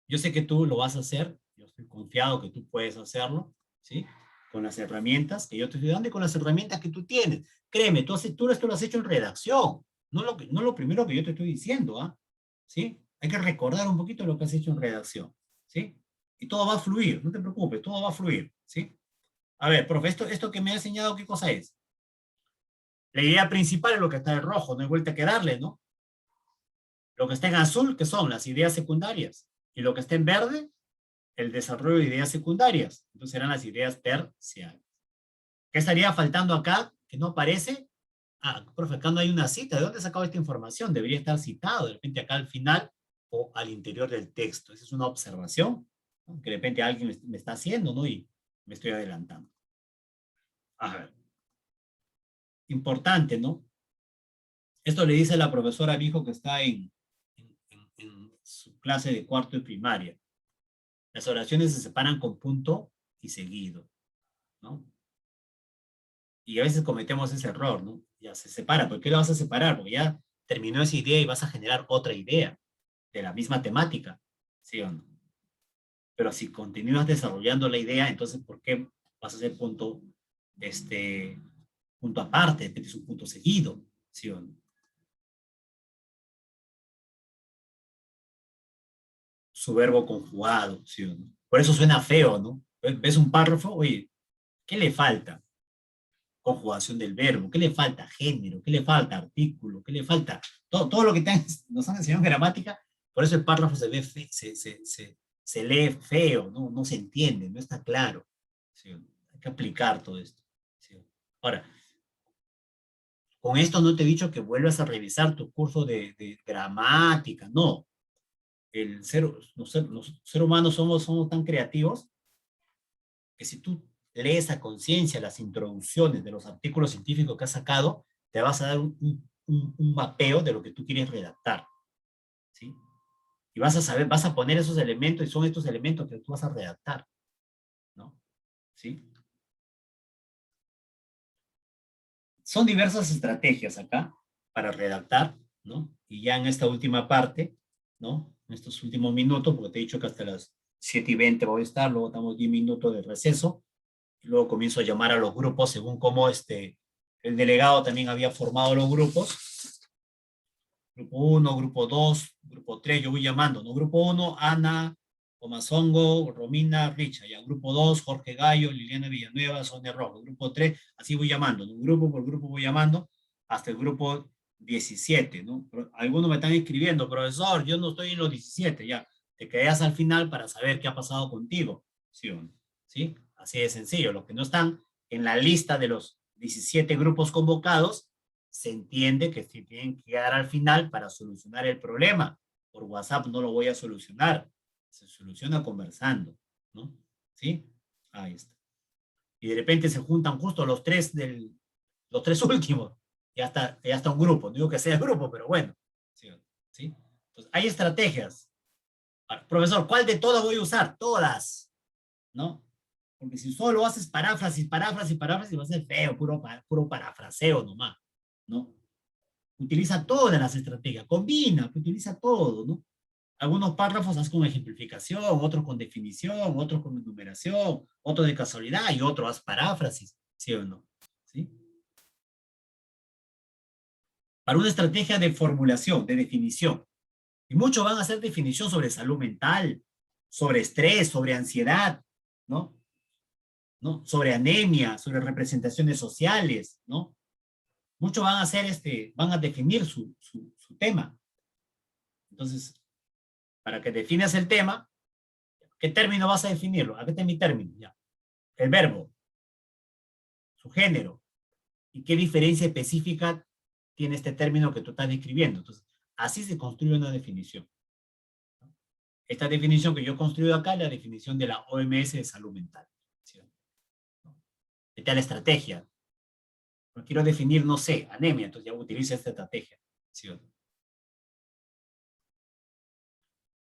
Yo sé que tú lo vas a hacer, yo estoy confiado que tú puedes hacerlo, ¿sí? Con las herramientas que yo te estoy dando y con las herramientas que tú tienes. Créeme, tú esto lo has hecho en redacción, no lo primero que yo te estoy diciendo, ¿ah? ¿Sí? Hay que recordar un poquito lo que has hecho en redacción, ¿sí? Y todo va a fluir, no te preocupes, todo va a fluir, ¿sí? A ver, profe, esto que me ha enseñado, ¿qué cosa es? La idea principal es lo que está en rojo, no hay vuelta que darle, ¿no? Lo que está en azul, que son las ideas secundarias, y lo que está en verde, el desarrollo de ideas secundarias. Entonces serán las ideas terciarias. ¿Qué estaría faltando acá? Que no aparece. Profe, acá no hay una cita. ¿De dónde he sacado esta información? Debería estar citado, de repente acá al final o al interior del texto. Esa es una observación, ¿no? Que de repente alguien me está haciendo, ¿no? Y me estoy adelantando. A ver. Importante, ¿no? Esto le dice la profesora a mi hijo que está en su clase de cuarto de primaria. Las oraciones se separan con punto y seguido, ¿no? Y a veces cometemos ese error, ¿no? Ya se separa. ¿Por qué lo vas a separar? Porque ya terminó esa idea y vas a generar otra idea de la misma temática, ¿sí o no? Pero si continúas desarrollando la idea, entonces, ¿por qué vas a hacer punto aparte? Es un punto seguido, ¿sí o no? Su verbo conjugado, ¿sí o no? Por eso suena feo, ¿no? ¿Ves un párrafo? Oye, ¿qué le falta? Conjugación del verbo, ¿qué le falta? Género, ¿qué le falta? Artículo, ¿qué le falta? Todo lo que nos han enseñado en gramática, por eso el párrafo se ve se lee feo, no se entiende, no está claro. ¿Sí? Hay que aplicar todo esto. ¿Sí? Ahora, con esto no te he dicho que vuelvas a revisar tu curso de gramática, no. Los seres humanos somos tan creativos que si tú lees a conciencia las introducciones de los artículos científicos que has sacado, te vas a dar un mapeo de lo que tú quieres redactar, ¿sí? Y vas a saber, vas a poner esos elementos y son estos elementos que tú vas a redactar, ¿no? ¿Sí? Son diversas estrategias acá para redactar, ¿no? Y ya en esta última parte, ¿no? En estos últimos minutos, porque te he dicho que hasta las 7:20 voy a estar, luego damos 10 minutos de receso, y luego comienzo a llamar a los grupos según cómo el delegado también había formado los grupos. Grupo 1, grupo 2, grupo 3, yo voy llamando, ¿no? Grupo 1, Ana, Tomazongo, Romina, Richa. Ya, grupo 2, Jorge Gallo, Liliana Villanueva, Sonia Rojo. Grupo 3, así voy llamando, ¿no? Grupo por grupo voy llamando hasta el grupo 17, ¿no? Pero algunos me están escribiendo, profesor, yo no estoy en los 17, ya. Te quedas al final para saber qué ha pasado contigo, ¿sí o no? ¿Sí? Así de sencillo. Los que no están en la lista de los 17 grupos convocados, se entiende que se tienen que quedar al final para solucionar el problema. Por WhatsApp no lo voy a solucionar. Se soluciona conversando, ¿no? ¿Sí? Ahí está. Y de repente se juntan justo los tres últimos. Ya está un grupo. No digo que sea grupo, pero bueno. ¿Sí? ¿Sí? Entonces, hay estrategias. Profesor, ¿cuál de todas voy a usar? Todas, ¿no? Porque si solo haces paráfrasis, va a ser feo, puro parafraseo nomás, ¿no? Utiliza todas las estrategias, combina, utiliza todo, ¿no? Algunos párrafos haz con ejemplificación, otros con definición, otros con enumeración, otros de casualidad y otros haz paráfrasis, ¿sí o no? ¿Sí? Para una estrategia de formulación, de definición. Y muchos van a hacer definición sobre salud mental, sobre estrés, sobre ansiedad, ¿no? ¿No? Sobre anemia, sobre representaciones sociales, ¿no? Muchos van a hacer van a definir su tema. Entonces, para que definas el tema, ¿qué término vas a definirlo? Aquí está mi término, ya. El verbo, su género, y qué diferencia específica tiene este término que tú estás describiendo. Entonces, así se construye una definición. Esta definición que yo he construido acá es la definición de la OMS de salud mental. ¿Sí? Esta es la estrategia. No quiero definir, no sé, anemia, entonces ya utilizo esta estrategia. ¿Sí?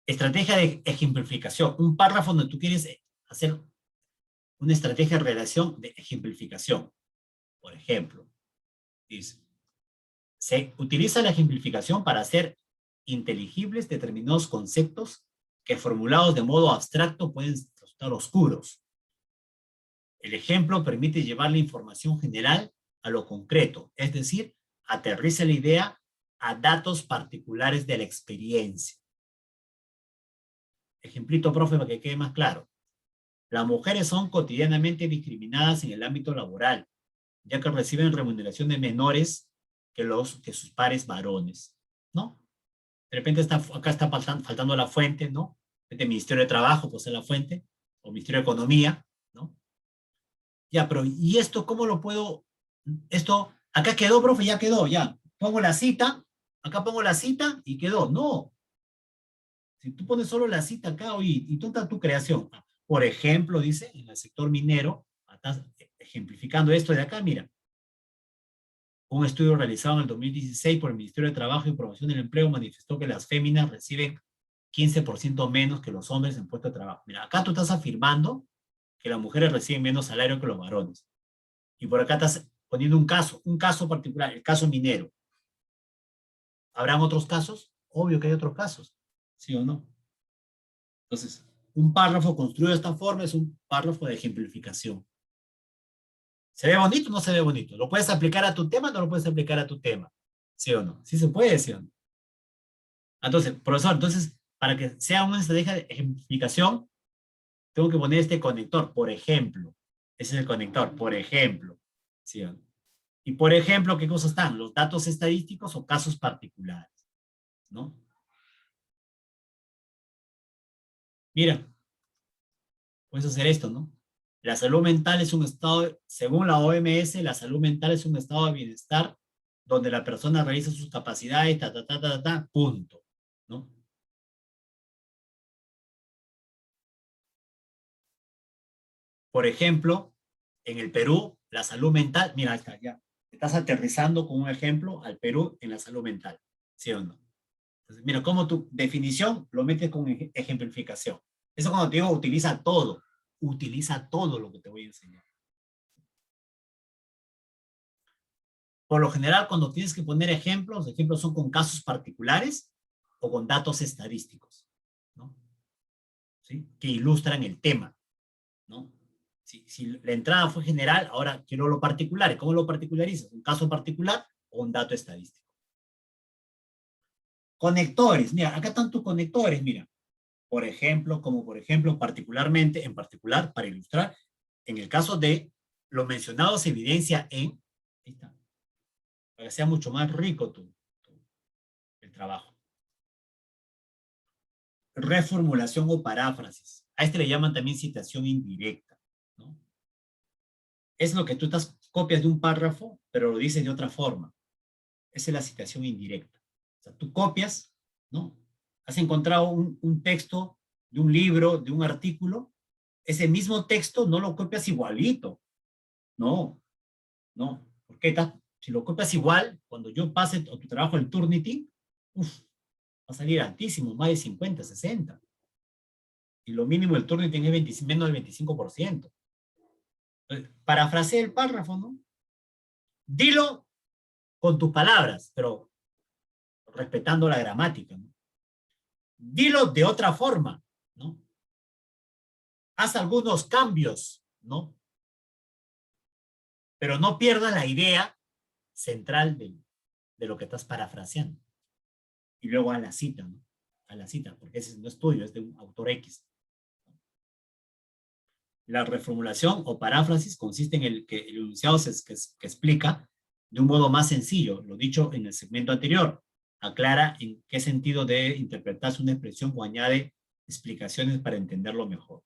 Estrategia de ejemplificación. Un párrafo donde tú quieres hacer una estrategia de relación de ejemplificación. Por ejemplo, dice, se utiliza la ejemplificación para hacer inteligibles determinados conceptos que formulados de modo abstracto pueden resultar oscuros. El ejemplo permite llevar la información general a lo concreto, es decir, aterriza la idea a datos particulares de la experiencia. Ejemplito, profe, para que quede más claro. Las mujeres son cotidianamente discriminadas en el ámbito laboral, ya que reciben remuneraciones menores que sus pares varones, ¿no? De repente acá está faltando la fuente, ¿no? El Ministerio de Trabajo, pues es la fuente, o Ministerio de Economía, ¿no? Ya, pero ¿y esto cómo lo puedo? Esto, acá quedó, profe, ya quedó, ya. Pongo la cita, acá pongo la cita y quedó. No. Si tú pones solo la cita acá, oye, y toda tu creación. Por ejemplo, dice, en el sector minero, estás ejemplificando esto de acá, mira. Un estudio realizado en el 2016 por el Ministerio de Trabajo y Promoción del Empleo manifestó que las féminas reciben 15% menos que los hombres en puestos de trabajo. Mira, acá tú estás afirmando que las mujeres reciben menos salario que los varones. Y por acá estás poniendo un caso particular, el caso minero. ¿Habrán otros casos? Obvio que hay otros casos, ¿sí o no? Entonces, un párrafo construido de esta forma es un párrafo de ejemplificación. ¿Se ve bonito o no se ve bonito? ¿Lo puedes aplicar a tu tema o no lo puedes aplicar a tu tema? ¿Sí o no? Sí se puede, ¿sí o no? Entonces, profesor, para que sea una estrategia de ejemplificación, tengo que poner este conector, por ejemplo. Ese es el conector, por ejemplo. ¿Sí o no? Y por ejemplo, ¿qué cosas están? Los datos estadísticos o casos particulares, ¿no? Mira, puedes hacer esto, ¿no? La salud mental es un estado, según la OMS, la salud mental es un estado de bienestar donde la persona realiza sus capacidades, punto, ¿no? Por ejemplo, en el Perú, la salud mental, mira, está, ya, estás aterrizando con un ejemplo al Perú en la salud mental, ¿sí o no? Entonces, mira, como tu definición lo metes con ejemplificación. Eso cuando te digo utiliza todo lo que te voy a enseñar. Por lo general, cuando tienes que poner ejemplos son con casos particulares o con datos estadísticos, ¿no? ¿Sí? Que ilustran el tema, ¿no? Si la entrada fue general, ahora quiero lo particular. ¿Cómo lo particularizas? ¿Un caso particular o un dato estadístico? Conectores. Mira, acá están tus conectores, mira. Por ejemplo, particularmente, en particular, para ilustrar, en el caso de lo mencionado se evidencia en, ahí está, para que sea mucho más rico el trabajo. Reformulación o paráfrasis. A este le llaman también citación indirecta, ¿no? Es lo que tú copias de un párrafo, pero lo dices de otra forma. Esa es la citación indirecta. O sea, tú copias, ¿no? Has encontrado un texto de un libro, de un artículo, ese mismo texto no lo copias igualito. No, no. Porque si lo copias igual, cuando yo pase tu trabajo en Turnitin, va a salir altísimo, más de 50, 60. Y lo mínimo del Turnitin es menos del 25%. Parafrasea el párrafo, ¿no? Dilo con tus palabras, pero respetando la gramática, ¿no? Dilo de otra forma, ¿no? Haz algunos cambios, ¿no? Pero no pierdas la idea central de lo que estás parafraseando. Y luego a la cita, ¿no? A la cita, porque ese no es tuyo, es de un autor X. La reformulación o paráfrasis consiste en el que el enunciado que explica de un modo más sencillo, lo dicho en el segmento anterior. Aclara en qué sentido debe interpretarse una expresión o añade explicaciones para entenderlo mejor.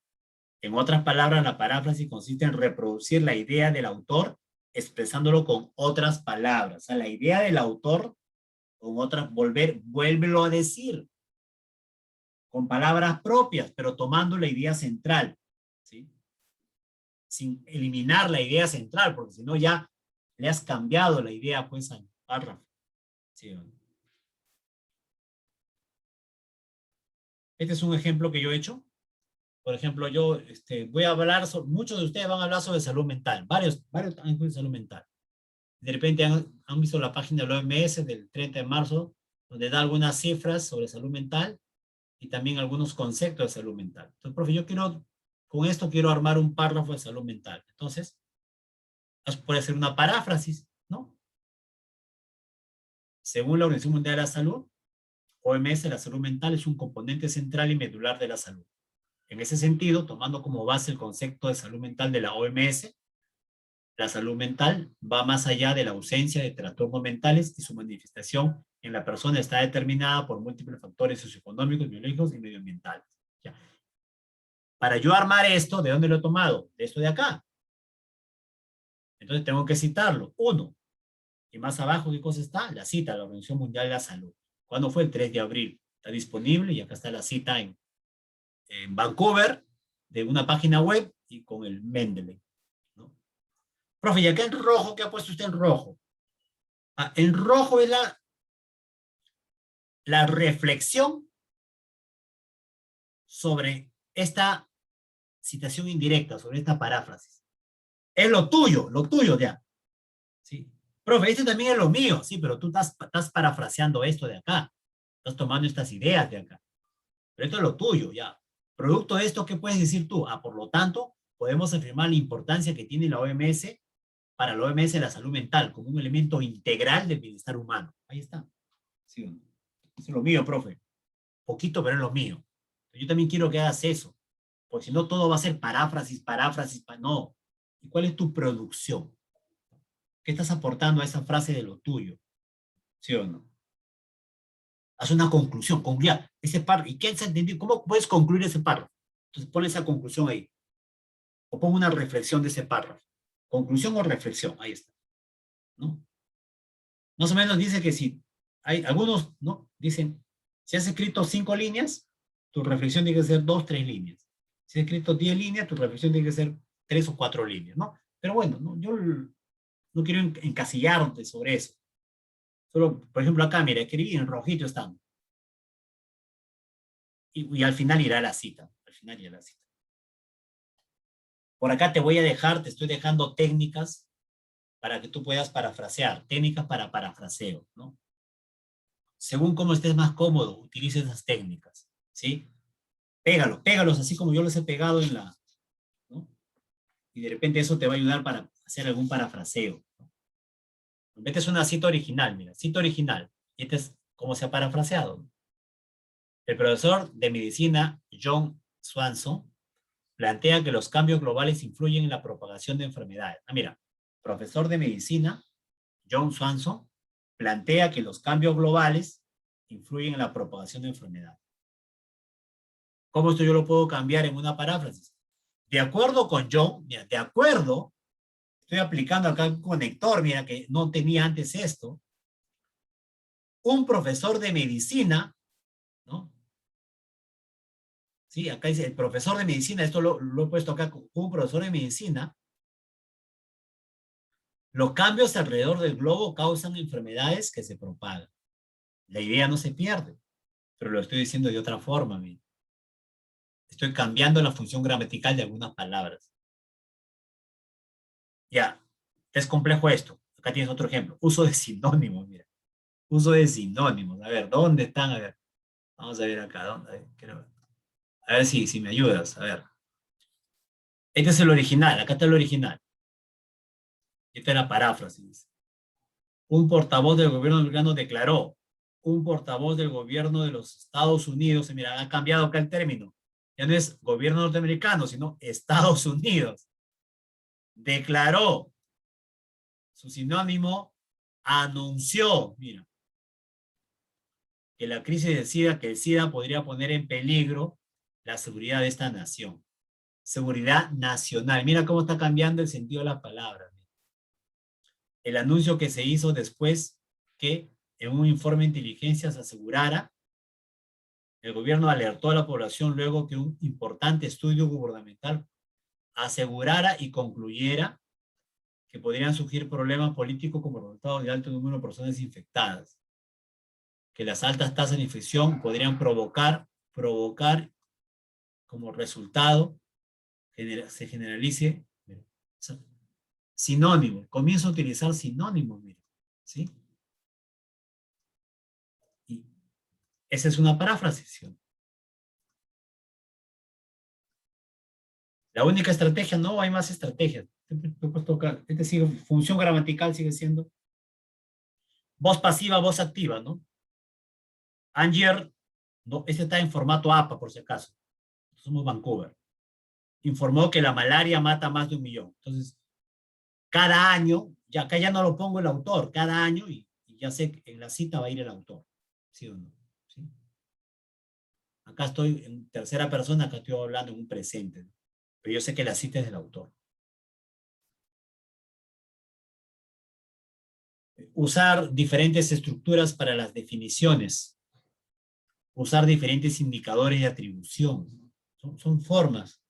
En otras palabras, la paráfrasis consiste en reproducir la idea del autor expresándolo con otras palabras. O sea, la idea del autor, con otras, vuélvelo a decir, con palabras propias, pero tomando la idea central, ¿sí? Sin eliminar la idea central, porque si no ya le has cambiado la idea, pues, al párrafo. ¿Sí? Este es un ejemplo que yo he hecho. Por ejemplo, yo voy a hablar, muchos de ustedes van a hablar sobre salud mental, varios han de salud mental. De repente han visto la página de la OMS del 30 de marzo, donde da algunas cifras sobre salud mental y también algunos conceptos de salud mental. Entonces, profe, con esto quiero armar un párrafo de salud mental. Entonces, puede ser una paráfrasis, ¿no? Según la Organización Mundial de la Salud, OMS, la salud mental es un componente central y medular de la salud. En ese sentido, tomando como base el concepto de salud mental de la OMS, la salud mental va más allá de la ausencia de trastornos mentales y su manifestación en la persona está determinada por múltiples factores socioeconómicos, biológicos y medioambientales. ¿Ya? Para yo armar esto, ¿de dónde lo he tomado? De esto de acá. Entonces tengo que citarlo. 1. Y más abajo, ¿qué cosa está? La cita de la Organización Mundial de la Salud. ¿Cuándo fue? El 3 de abril. Está disponible y acá está la cita en Vancouver, de una página web y con el Mendeley, ¿no? Profe, ¿y acá en rojo? ¿Qué ha puesto usted en rojo? En rojo es la reflexión sobre esta citación indirecta, sobre esta paráfrasis. Es lo tuyo ya. ¿Sí? Profe, este también es lo mío, sí, pero tú estás parafraseando esto de acá. Estás tomando estas ideas de acá. Pero esto es lo tuyo, ya. Producto de esto, ¿qué puedes decir tú? Por lo tanto, podemos afirmar la importancia que tiene la OMS para la OMS la salud mental como un elemento integral del bienestar humano. Ahí está. ¿Sí o no? Eso es lo mío, profe. Poquito, pero es lo mío. Yo también quiero que hagas eso, porque si no todo va a ser paráfrasis, no. ¿Y cuál es tu producción? ¿Qué estás aportando a esa frase de lo tuyo? ¿Sí o no? Haz una conclusión, concluya ese párrafo. ¿Y qué se entendió? ¿Cómo puedes concluir ese párrafo? Entonces pon esa conclusión ahí. O pon una reflexión de ese párrafo. Conclusión o reflexión, ahí está. ¿No? Más o menos dice que si hay algunos, ¿no? Dicen, si has escrito 5 líneas, tu reflexión tiene que ser 2, 3 líneas. Si has escrito 10 líneas, tu reflexión tiene que ser 3 o 4 líneas, ¿no? Pero bueno, ¿no? Yo no quiero encasillarte sobre eso. Solo, por ejemplo, acá, mira, escribí en rojito están. Y al final irá la cita. Al final irá la cita. Por acá te estoy dejando técnicas para que tú puedas parafrasear, técnicas para parafraseo, ¿no? Según cómo estés más cómodo, utilice esas técnicas, ¿sí? Pégalos así como yo los he pegado ¿no? Y de repente eso te va a ayudar para hacer algún parafraseo, ¿no? Metes una cita original, mira, cita original, y este es cómo se ha parafraseado, ¿no? El profesor de medicina John Swanson plantea que los cambios globales influyen en la propagación de enfermedades. Mira, profesor de medicina John Swanson plantea que los cambios globales influyen en la propagación de enfermedades. ¿Cómo esto yo lo puedo cambiar en una paráfrasis? De acuerdo con John, mira, de acuerdo, estoy aplicando acá un conector, mira, que no tenía antes esto. Un profesor de medicina, ¿no? Sí, acá dice el profesor de medicina, esto lo he puesto acá, un profesor de medicina. Los cambios alrededor del globo causan enfermedades que se propagan. La idea no se pierde, pero lo estoy diciendo de otra forma, mira. Estoy cambiando la función gramatical de algunas palabras. Ya, es complejo esto. Acá tienes otro ejemplo. Uso de sinónimos, mira. Uso de sinónimos. A ver, ¿dónde están? A ver. Vamos a ver acá. ¿Dónde? A ver si me ayudas. A ver. Este es el original. Acá está el original. Esta es la paráfrasis. Un portavoz del gobierno americano declaró. Un portavoz del gobierno de los Estados Unidos. Mira, ha cambiado acá el término. Ya no es gobierno norteamericano, sino Estados Unidos. Declaró. Su sinónimo, anunció, mira, que la crisis del SIDA, que el SIDA podría poner en peligro la seguridad de esta nación. Seguridad nacional. Mira cómo está cambiando el sentido de las palabras. el anuncio que se hizo después que en un informe de inteligencia se asegurara, el gobierno alertó a la población luego que un importante estudio gubernamental asegurara y concluyera que podrían surgir problemas políticos como resultado de alto número de personas infectadas, que las altas tasas de infección podrían provocar como resultado se generalice sinónimo, comienza a utilizar sinónimos, mira, ¿sí? Y esa es una paráfrasis, ¿sí? La única estrategia, no hay más estrategias. Función gramatical sigue siendo voz pasiva, voz activa, ¿no? Angier, no, este está en formato APA, por si acaso. Somos Vancouver. Informó que la malaria mata más de 1 millón. Entonces, cada año, ya acá ya no lo pongo el autor, cada año, y ya sé que en la cita va a ir el autor. ¿Sí o no? ¿Sí? Acá estoy en tercera persona, acá estoy hablando en un presente, ¿no? Pero yo sé que la cita es del autor. Usar diferentes estructuras para las definiciones. Usar diferentes indicadores de atribución. Son formas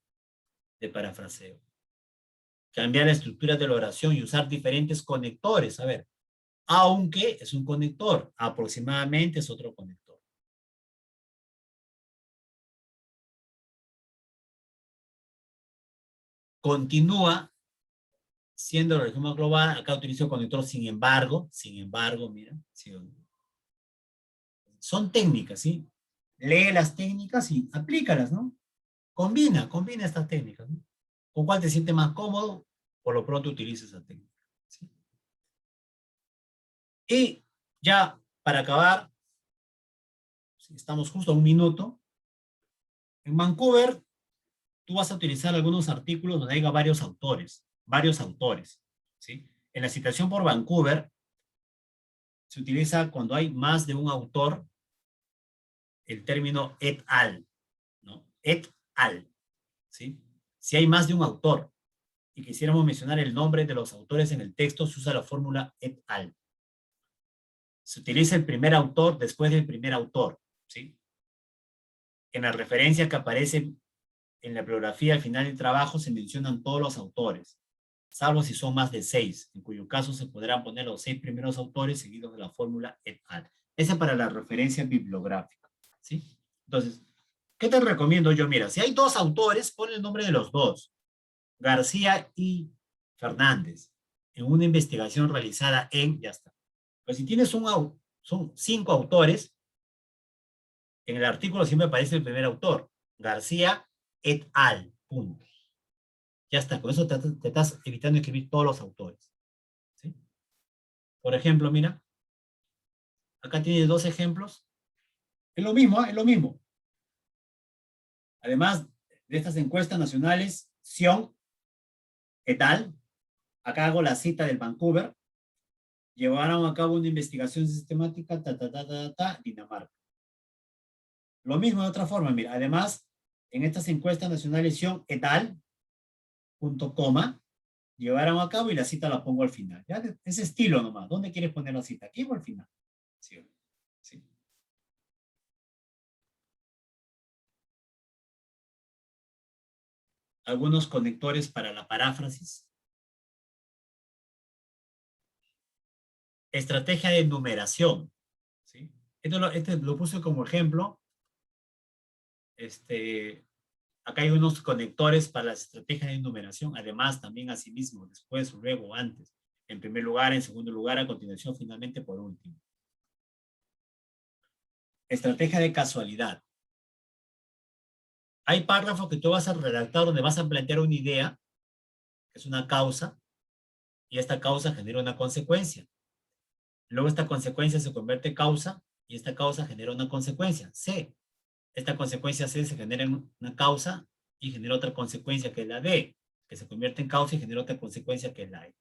de parafraseo. Cambiar la estructura de la oración y usar diferentes conectores. A ver, aunque es un conector, aproximadamente es otro conector. Continúa siendo la región más global. Acá utilizo conector sin embargo, mira. ¿Sí o no? Son técnicas, ¿sí? Lee las técnicas y aplícalas, ¿no? Combina estas técnicas, ¿no? ¿Con cuál te sientes más cómodo? Por lo pronto utiliza esa técnica, ¿sí? Y ya para acabar, estamos justo a 1 minuto. En Vancouver, tú vas a utilizar algunos artículos donde haya varios autores, ¿sí? En la citación por Vancouver, se utiliza cuando hay más de un autor el término et al, ¿no? Et al, ¿sí? Si hay más de un autor y quisiéramos mencionar el nombre de los autores en el texto, se usa la fórmula et al. Se utiliza el primer autor después del primer autor, ¿sí? En la referencia que aparece en la bibliografía al final del trabajo se mencionan todos los autores, salvo si son más de 6, en cuyo caso se podrán poner los 6 primeros autores seguidos de la fórmula et al. Esa para la referencia bibliográfica, ¿sí? Entonces, ¿qué te recomiendo yo? Mira, si hay 2 autores, pon el nombre de los 2, García y Fernández, en una investigación realizada en, ya está. Pero si tienes son 5 autores, en el artículo siempre aparece el primer autor, García et al, punto. Ya está, con eso te estás evitando escribir todos los autores, ¿sí? Por ejemplo, mira, acá tienes 2 ejemplos. Es lo mismo, ¿eh? Es lo mismo. Además de estas encuestas nacionales, Sion et al, acá hago la cita del Vancouver, llevaron a cabo una investigación sistemática, Dinamarca. Lo mismo de otra forma, mira, además, en estas encuestas nacionales, Sion et al, punto coma, llevaron a cabo y la cita la pongo al final. ¿Ya? Ese estilo nomás. ¿Dónde quieres poner la cita? ¿Aquí o al final? Sí. Sí. Algunos conectores para la paráfrasis. Estrategia de numeración. ¿Sí? Este lo puse como ejemplo. Acá hay unos conectores para las estrategias de numeración. Además, también asimismo, después, luego, antes. En primer lugar, en segundo lugar, a continuación, finalmente, por último. Estrategia de casualidad. Hay párrafos que tú vas a redactar donde vas a plantear una idea, que es una causa, y esta causa genera una consecuencia. Luego esta consecuencia se convierte en causa, y esta causa genera una consecuencia, C. Esta consecuencia C se genera en una causa y genera otra consecuencia que es la D, que se convierte en causa y genera otra consecuencia que es la E.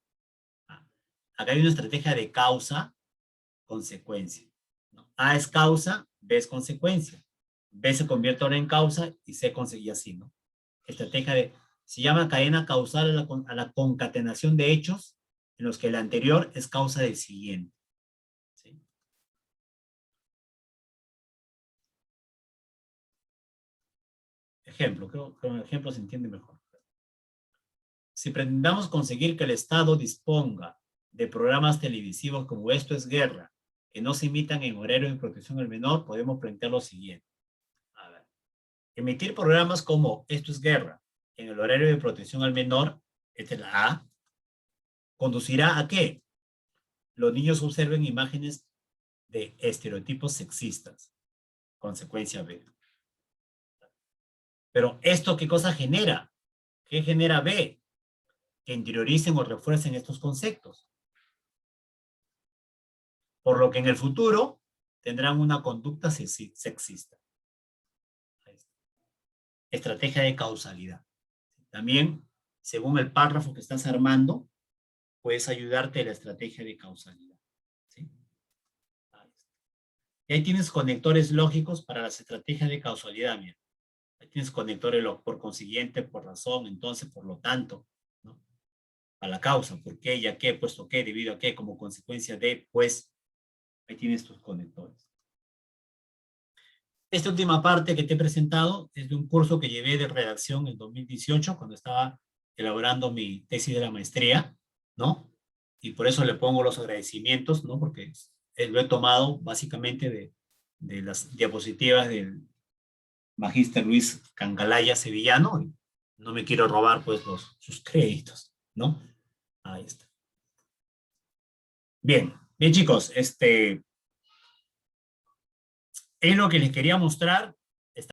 Acá hay una estrategia de causa-consecuencia, ¿no? A es causa, B es consecuencia. B se convierte ahora en causa y C y así, ¿no? Estrategia se llama cadena causal a la concatenación de hechos en los que el anterior es causa del siguiente. ¿Sí? Ejemplo, creo que un ejemplo se entiende mejor. Si pretendamos conseguir que el Estado disponga de programas televisivos como Esto es Guerra, que no se emitan en horario de protección al menor, podemos plantear lo siguiente. A ver, emitir programas como Esto es Guerra en el horario de protección al menor, esta es la A, conducirá a que los niños observen imágenes de estereotipos sexistas. Consecuencia B. Pero ¿esto qué cosa genera? ¿Qué genera B? Que interioricen o refuercen estos conceptos. Por lo que en el futuro tendrán una conducta sexista. Estrategia de causalidad. También, según el párrafo que estás armando, puedes ayudarte a la estrategia de causalidad. ¿Sí? Y ahí tienes conectores lógicos para las estrategias de causalidad. Mira. Ahí tienes conectores por consiguiente, por razón, entonces, por lo tanto, ¿no? A la causa, por qué, ya qué, puesto qué, debido a qué, como consecuencia de, pues, ahí tienes tus conectores. Esta última parte que te he presentado es de un curso que llevé de redacción en 2018, cuando estaba elaborando mi tesis de la maestría, ¿no? Y por eso le pongo los agradecimientos, ¿no? Porque lo he tomado básicamente de las diapositivas del Magíster Luis Cangalaya Sevillano, y no me quiero robar, pues, sus créditos, ¿no? Ahí está. Bien, chicos, es lo que les quería mostrar.